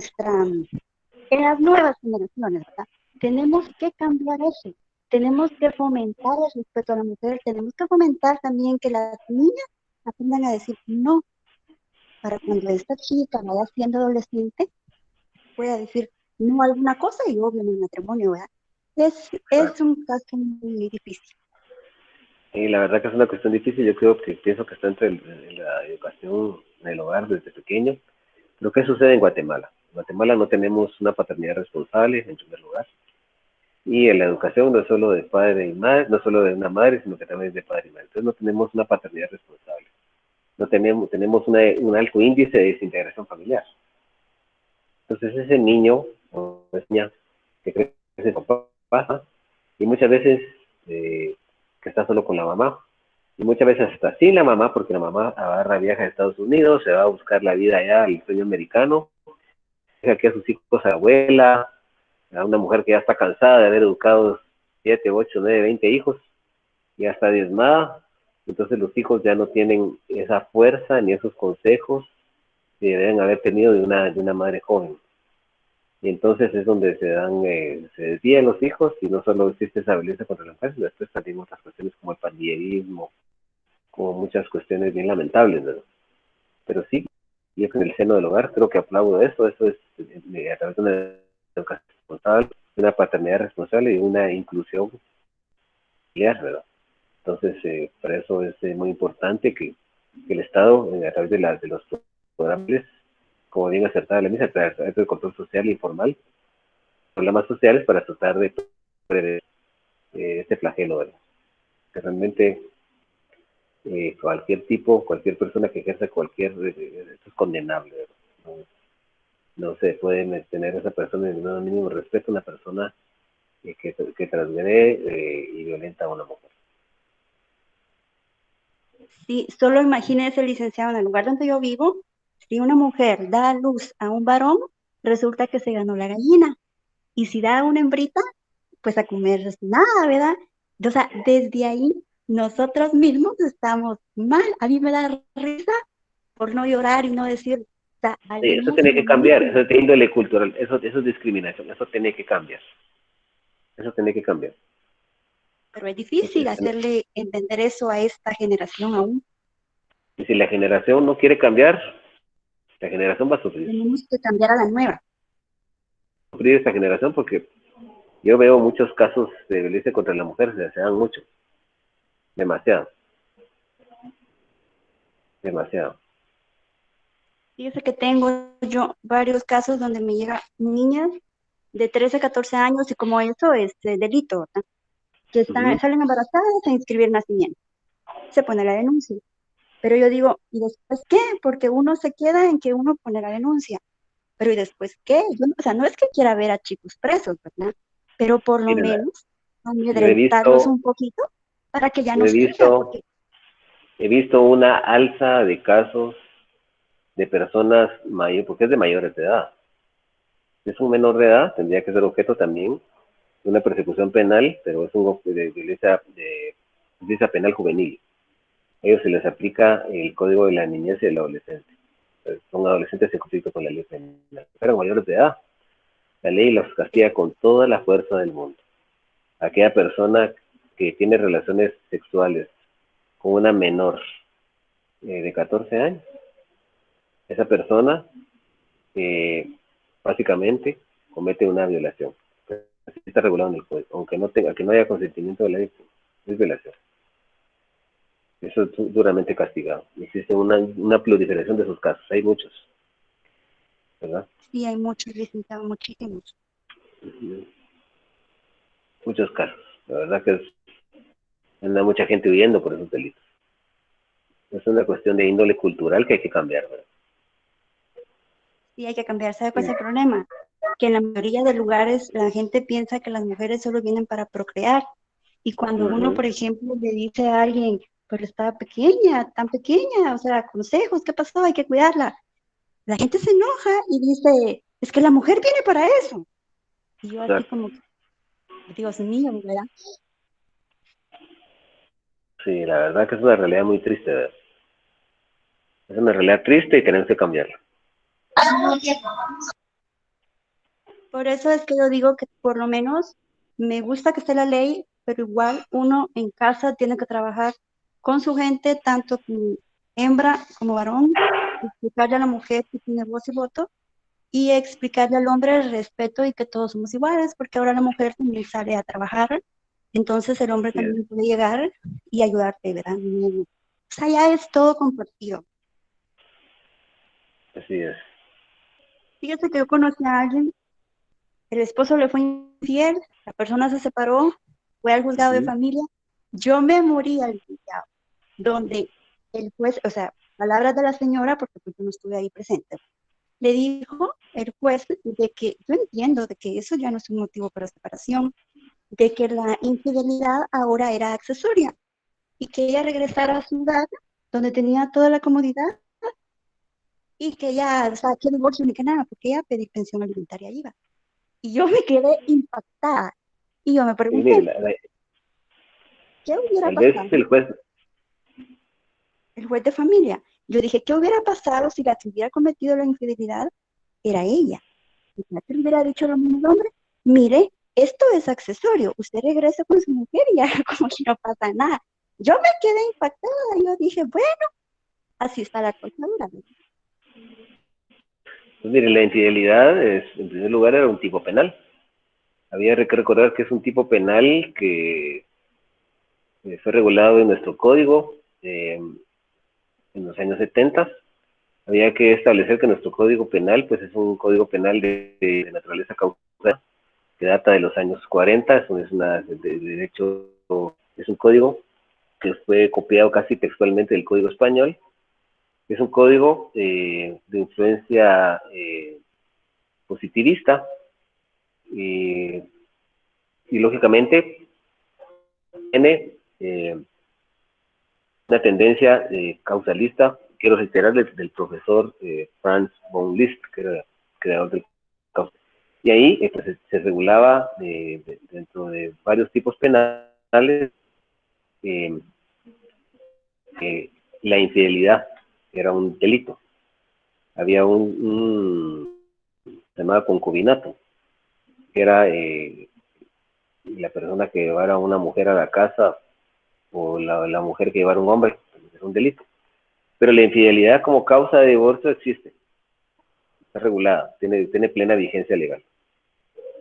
en las nuevas generaciones, ¿verdad? Tenemos que cambiar eso. Tenemos que fomentar el respeto a la mujer. Tenemos que fomentar también que las niñas aprendan a decir no, para cuando esta chica vaya siendo adolescente, pueda decir no a alguna cosa y obvio en el matrimonio, ¿verdad? Es un caso muy difícil. Y la verdad que es una cuestión difícil. Yo pienso que está en la educación en el hogar desde pequeño. Lo que sucede en Guatemala. En Guatemala no tenemos una paternidad responsable, en primer lugar. Y en la educación no es solo de padre y madre, no solo de una madre, sino que también es de padre y madre. Entonces no tenemos una paternidad responsable. No tenemos un alto índice de desintegración familiar. Entonces ese niño o esa niña que crece con papá y muchas veces que está solo con la mamá y muchas veces está sin la mamá porque la mamá agarra viaja a Estados Unidos, se va a buscar la vida allá al sueño americano, deja aquí a sus hijos a la abuela, a una mujer que ya está cansada de haber educado 7, 8, 9, 20 hijos, ya está diezmada, entonces los hijos ya no tienen esa fuerza ni esos consejos que deben haber tenido de una madre joven. Y entonces es donde se desvían los hijos y no solo existe esa violencia contra la mujer, sino después también otras cuestiones como el pandillerismo, como muchas cuestiones bien lamentables, ¿verdad? Pero sí, yo en el seno del hogar creo que aplaudo eso es a través de una educación responsable, una paternidad responsable y una inclusión familiar, ¿verdad? Entonces, para eso es muy importante que el Estado, a través de los programas, como bien acertada la misa, a través del control social e informal, problemas sociales para tratar de prevenir este flagelo, ¿verdad? Que realmente cualquier persona que ejerza esto es condenable, ¿verdad? No se puede tener a esa persona en un mínimo respeto, una persona que transgrede y violenta a una mujer. Sí, solo imagínese, licenciado, en el lugar donde yo vivo, si una mujer da a luz a un varón, resulta que se ganó la gallina. Y si da a una hembrita, pues a comer nada, ¿verdad? O sea, desde ahí nosotros mismos estamos mal. A mí me da risa por no llorar y no decir, o sea, Sí, eso alemos tiene lo que cambiar, mismo. eso es de índole cultural, eso es discriminación, eso tiene que cambiar, eso tiene que cambiar. Pero es difícil hacerle entender eso a esta generación aún. Y si la generación no quiere cambiar, la generación va a sufrir. Tenemos que cambiar a la nueva. Sufrir esta generación porque yo veo muchos casos de violencia contra la mujer, se dan mucho, demasiado, demasiado. Fíjese que tengo yo varios casos donde me llegan niñas de 13 a 14 años y como eso es delito, ¿verdad? Que salen embarazadas a inscribir nacimiento. Se pone la denuncia. Pero yo digo, ¿y después qué? Porque uno se queda en que uno pone la denuncia. Pero ¿y después qué? O sea, no es que quiera ver a chicos presos, ¿verdad? Pero por lo Miren, menos yo he amedrentarlos visto, un poquito para que ya yo no he sigan, visto, porque he visto una alza de casos de personas mayores, porque es de mayores de edad. Si es un menor de edad, tendría que ser objeto también de una persecución penal, pero es un de violencia penal juvenil. A ellos se les aplica el Código de la Niñez y de la Adolescencia. Son adolescentes en conflicto con la ley penal. Pero mayores de edad, la ley los castiga con toda la fuerza del mundo. Aquella persona que tiene relaciones sexuales con una menor de 14 años, esa persona básicamente comete una violación. Así está regulado en el código, aunque no haya consentimiento de la víctima, es violación. Eso es duramente castigado. Existe una proliferación de esos casos, hay muchos, ¿verdad? sí hay muchos licenciados, muchísimos. Muchos casos. La verdad que anda mucha gente huyendo por esos delitos. Es una cuestión de índole cultural que hay que cambiar, ¿verdad? Sí hay que cambiar. ¿Sabe cuál Sí. es el problema? Que en la mayoría de lugares la gente piensa que las mujeres solo vienen para procrear. Y cuando uno, por ejemplo, le dice a alguien, pero está pequeña, tan pequeña, o sea, consejos, ¿qué pasó? Hay que cuidarla. La gente se enoja y dice, es que la mujer viene para eso. Y yo así Exacto. como, Dios mío, ¿verdad? Sí, la verdad que es una realidad muy triste, ¿verdad? Es una realidad triste y tenemos que cambiarla. Por eso es que yo digo que por lo menos me gusta que esté la ley, pero igual uno en casa tiene que trabajar con su gente, tanto como hembra como varón, explicarle a la mujer que tiene voz y voto y explicarle al hombre el respeto y que todos somos iguales, porque ahora la mujer también sale a trabajar, entonces el hombre Así es, también puede llegar y ayudarte, ¿verdad? O sea, ya es todo compartido. así es. Fíjate que yo conocí a alguien, el esposo le fue infiel, la persona se separó, fue al juzgado de Ujú. familia, yo me morí al juzgado, donde el juez, o sea, palabras de la señora, porque pues yo no estuve ahí presente, le dijo el juez de que yo entiendo de que eso ya no es un motivo para separación, de que la infidelidad ahora era accesoria y que ella regresara a su ciudad donde tenía toda la comodidad y que ella, o sea, que divorcio ni que nada, porque ella pedía pensión alimentaria iba. Y yo me quedé impactada y yo me Y mire, pregunté, ¿qué hubiera tal vez pasado? el juez, El juez de familia. Yo dije, ¿qué hubiera pasado si la que hubiera cometido la infidelidad era ella? Y la que le hubiera dicho lo mismo al hombre, mire, esto es accesorio, usted regresa con su mujer y ya como si no pasa nada. Yo me quedé impactada, yo dije, bueno, así está la cosa ahora. pues mire, la infidelidad es, en primer lugar, era un tipo penal. Había que recordar que es un tipo penal que fue regulado en nuestro código en los años 70. Había que establecer que nuestro código penal pues es un código penal de naturaleza causal que data de los años 40, es una, de hecho es un código que fue copiado casi textualmente del código español. Es un código de influencia positivista y lógicamente tiene una tendencia causalista. Quiero reiterarles del profesor Franz von Liszt, que era creador del causalismo. Y ahí pues, se regulaba dentro de varios tipos penales eh, la infidelidad era un delito. Había se llamaba concubinato, que era la persona que llevara a una mujer a la casa o la mujer que llevara a un hombre, es un delito. Pero la infidelidad como causa de divorcio existe, está regulada, tiene plena vigencia legal.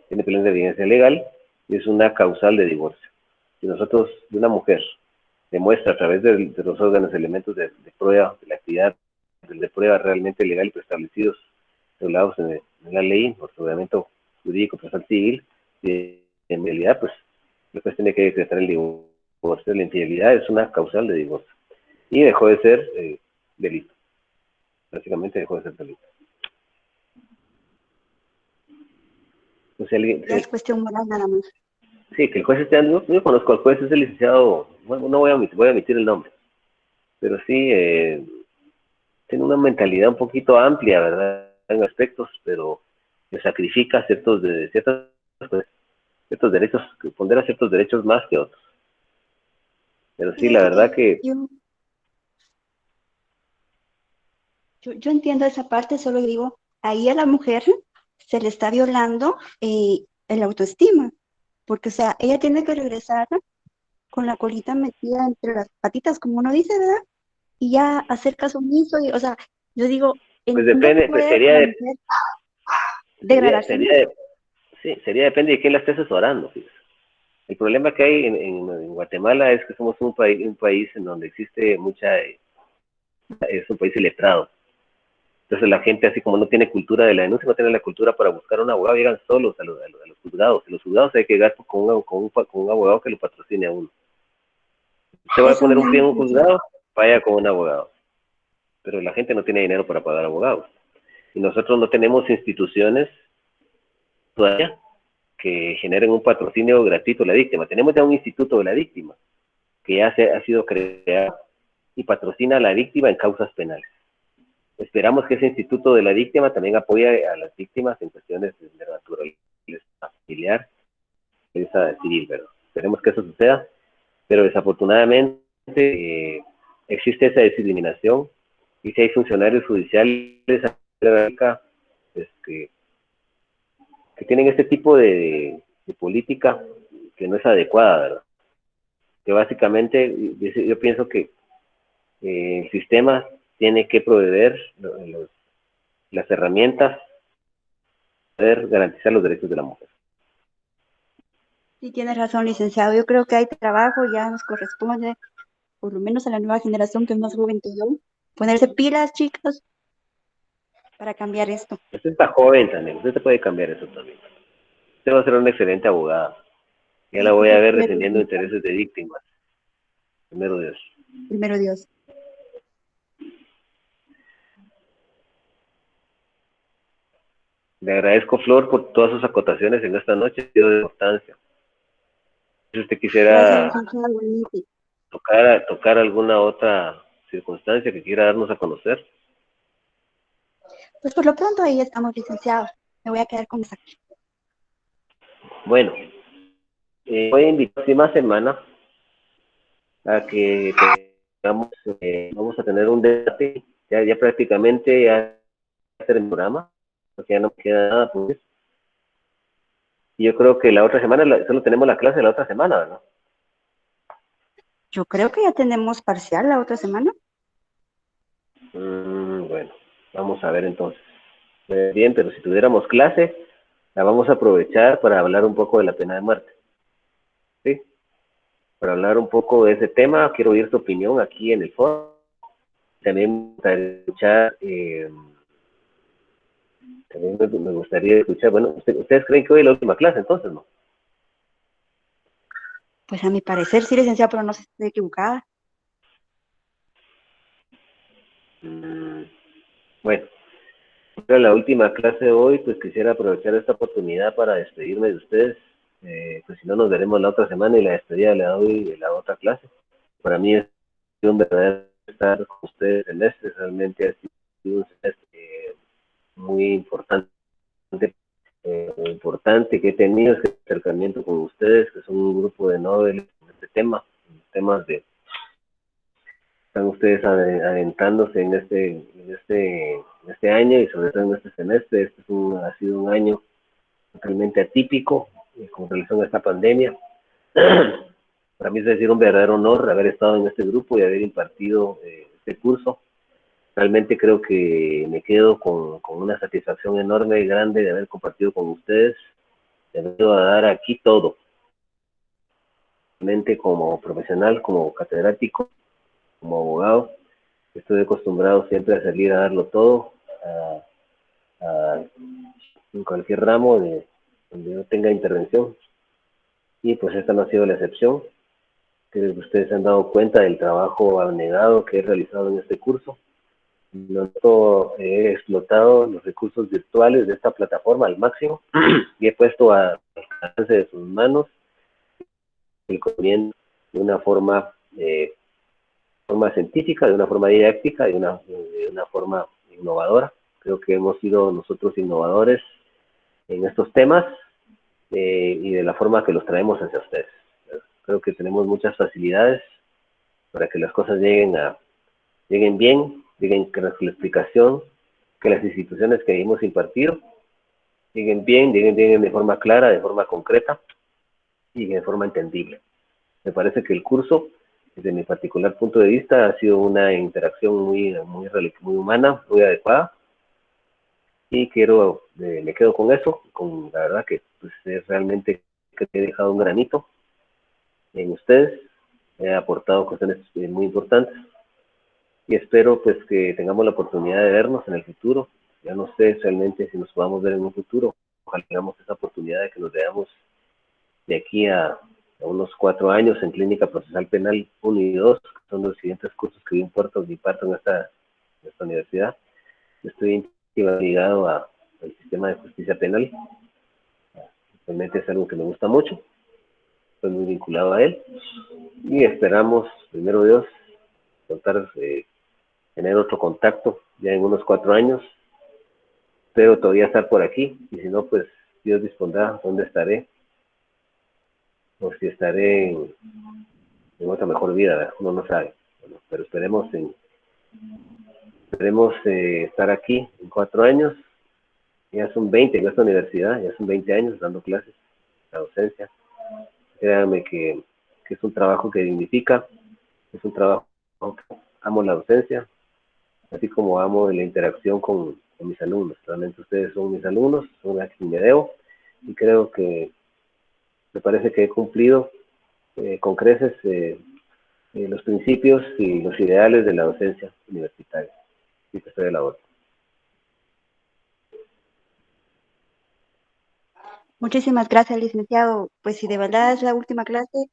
Tiene plena vigencia legal y es una causal de divorcio. Si nosotros, de una mujer, demuestra a través de los órganos, elementos de prueba, de la actividad de prueba realmente legal y preestablecidos, regulados en la ley, por su ordenamiento jurídico procesal civil, de infidelidad, pues después tiene que decretar el divorcio. La infidelidad es una causal de divorcio y dejó de ser delito. Básicamente dejó de ser delito. O sea, Ya es cuestión moral nada más. sí, que el juez esté dando, yo conozco al juez, es el licenciado, bueno, no voy a omitir el nombre, pero sí tiene una mentalidad un poquito amplia, ¿verdad? En aspectos, pero que sacrifica ciertos derechos, que pondera ciertos derechos más que otros. Pero sí, la Fíjate verdad que que yo entiendo esa parte, solo digo, ahí a la mujer se le está violando el autoestima, porque o sea, ella tiene que regresar con la colita metida entre las patitas, como uno dice, ¿verdad? Y ya hacer caso omiso, y, o sea, yo digo, pues ¿en dónde depende, pues puede la mujer sería, degradarse más? sería, sí, sería depende de quién la esté asesorando. Fíjese. El problema que hay en Guatemala es que somos un país en donde existe es un país iletrado. Entonces la gente, así como no tiene cultura de la denuncia, no tiene la cultura para buscar un abogado, llegan solos a los juzgados. En los juzgados hay que llegar con un abogado que lo patrocine a uno. Usted va a Eso poner un pie en mismo un pienso. juzgado, vaya con un abogado. Pero la gente no tiene dinero para pagar abogados. Y nosotros no tenemos instituciones todavía que generen un patrocinio gratuito a la víctima. Tenemos ya un instituto de la víctima que ya ha sido creado y patrocina a la víctima en causas penales. Esperamos que ese instituto de la víctima también apoye a las víctimas en cuestiones de naturaleza familiar, civil, pero esperemos que eso suceda, pero desafortunadamente existe esa discriminación y si hay funcionarios judiciales que tienen este tipo de política que no es adecuada, ¿verdad? Que básicamente yo pienso que el sistema tiene que proveer las herramientas para poder garantizar los derechos de la mujer. Sí, tienes razón, licenciado. Yo creo que hay trabajo, ya nos corresponde, por lo menos a la nueva generación que es más joven que yo, ponerse pilas, chicas, para cambiar esto. Usted está joven también, usted te puede cambiar eso también. Usted va a ser una excelente abogada. Ya la Sí, voy eso a ver espero, defendiendo intereses de víctimas. Primero Dios. primero Dios. Le agradezco, Flor, por todas sus acotaciones en esta noche, ha sido de importancia. Si usted Gracias, quisiera licenciado, igualmente. tocar alguna otra circunstancia que quiera darnos a conocer. Pues por lo pronto ahí estamos, licenciado. Me voy a quedar con esa. Bueno, voy a invitar la próxima semana a que vamos a tener un debate, ya prácticamente ya terminó el programa, porque ya no me queda nada, pues. Y yo creo que la otra semana, solo tenemos la clase la otra semana, ¿verdad? Yo creo que ya tenemos parcial la otra semana. Bueno, vamos a ver entonces. Bien, pero si tuviéramos clase, la vamos a aprovechar para hablar un poco de la pena de muerte. ¿Sí? Para hablar un poco de ese tema, quiero oír tu opinión aquí en el foro. También para escuchar, también me gustaría escuchar, bueno, ¿ustedes creen que hoy es la última clase entonces, no? Pues a mi parecer sí, licenciado, pero no sé si estoy equivocada. Bueno, para la última clase de hoy, pues quisiera aprovechar esta oportunidad para despedirme de ustedes. Pues si no, nos veremos la otra semana y la despedida la doy en la otra clase. Para mí es un verdadero estar con ustedes en este, realmente ha sido un semestre muy importante que he tenido este acercamiento con ustedes, que son un grupo de nobles en este tema, temas de están ustedes adentrándose en este año y sobre todo en este semestre. Ha sido un año totalmente atípico con relación a esta pandemia. Para mí es decir un verdadero honor haber estado en este grupo y haber impartido este curso. Realmente creo que me quedo con una satisfacción enorme y grande de haber compartido con ustedes, de haber ido a dar aquí todo, realmente como profesional, como catedrático, como abogado. Estoy acostumbrado siempre a salir a darlo todo, en cualquier ramo donde yo tenga intervención. Y pues esta no ha sido la excepción. Creo que ustedes se han dado cuenta del trabajo abnegado que he realizado en este curso. He explotado los recursos virtuales de esta plataforma al máximo y he puesto al alcance de sus manos el conocimiento de una forma científica, de una forma didáctica, de una forma innovadora. Creo que hemos sido nosotros innovadores en estos temas y de la forma que los traemos hacia ustedes. Creo que tenemos muchas facilidades para que las cosas lleguen bien, lleguen con la explicación, que las instituciones que hemos impartido lleguen bien de forma clara, de forma concreta y de forma entendible. Me parece que el curso, desde mi particular punto de vista, ha sido una interacción muy humana, muy adecuada, y me quedo con eso, con la verdad que pues, es realmente que he dejado un granito en ustedes, he aportado cuestiones muy importantes, y espero pues que tengamos la oportunidad de vernos en el futuro. Ya no sé realmente si nos podamos ver en un futuro, ojalá tengamos esa oportunidad de que nos veamos de aquí a unos 4 años en Clínica Procesal Penal 1 y 2, que son los siguientes cursos que yo imparto en esta universidad. Estoy ligado al sistema de justicia penal, realmente es algo que me gusta mucho, estoy muy vinculado a él, y esperamos, primero Dios, tener otro contacto ya en unos 4 años. Espero todavía estar por aquí, y si no, pues Dios dispondrá dónde estaré, o si estaré en otra mejor vida, ¿verdad? Uno no sabe. Bueno, pero esperemos estar aquí en 4 años, Ya son 20 en esta universidad, ya son 20 años dando clases, la docencia. Créanme que es un trabajo que dignifica, es un trabajo que amo la docencia, así como amo la interacción con mis alumnos. Realmente ustedes son mis alumnos, son a quien me debo, y creo que me parece que he cumplido con creces los principios y los ideales de la docencia universitaria. Y que estoy de la orden. Muchísimas gracias, licenciado. Pues si de verdad es la última clase,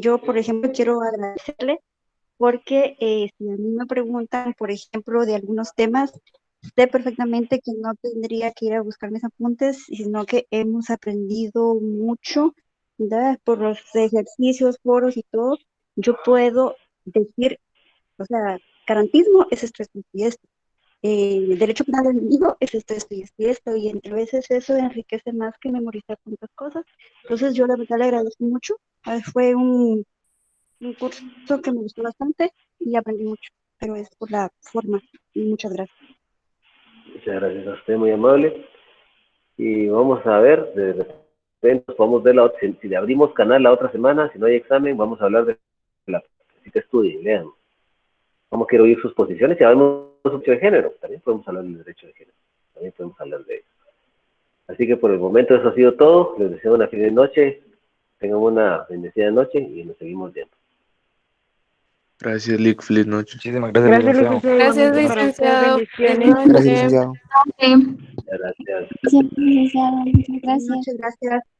yo, por ejemplo, quiero agradecerle porque si a mí me preguntan, por ejemplo, de algunos temas, sé perfectamente que no tendría que ir a buscar mis apuntes, sino que hemos aprendido mucho, ¿verdad? Por los ejercicios, foros y todo. Yo puedo decir, o sea, garantismo es esto y esto. Derecho penal del enemigo es esto, y entre veces eso enriquece más que memorizar tantas cosas. Entonces yo la verdad le agradezco mucho. Fue un curso que me gustó bastante y aprendí mucho, pero es por la forma. Y muchas gracias. Muchas gracias a usted, muy amable. Y vamos a ver, de repente podemos ver si le abrimos canal la otra semana, si no hay examen, vamos a hablar de la así que estudien, lean. Vamos, quiero oír sus posiciones y hablamos mucho de género. También podemos hablar del derecho de género. También podemos hablar de eso. Así que por el momento eso ha sido todo. Les deseo una feliz noche. Tengan una bendecida noche y nos seguimos viendo. Gracias, Lick. Feliz noche. Muchísimas gracias, licenciado. Gracias, Igualmente para usted, licenciado. bendiciones. Buenas Gracias, noches. licenciado. Muchas gracias. Gracias, licenciado. Muchas gracias. Muchas gracias.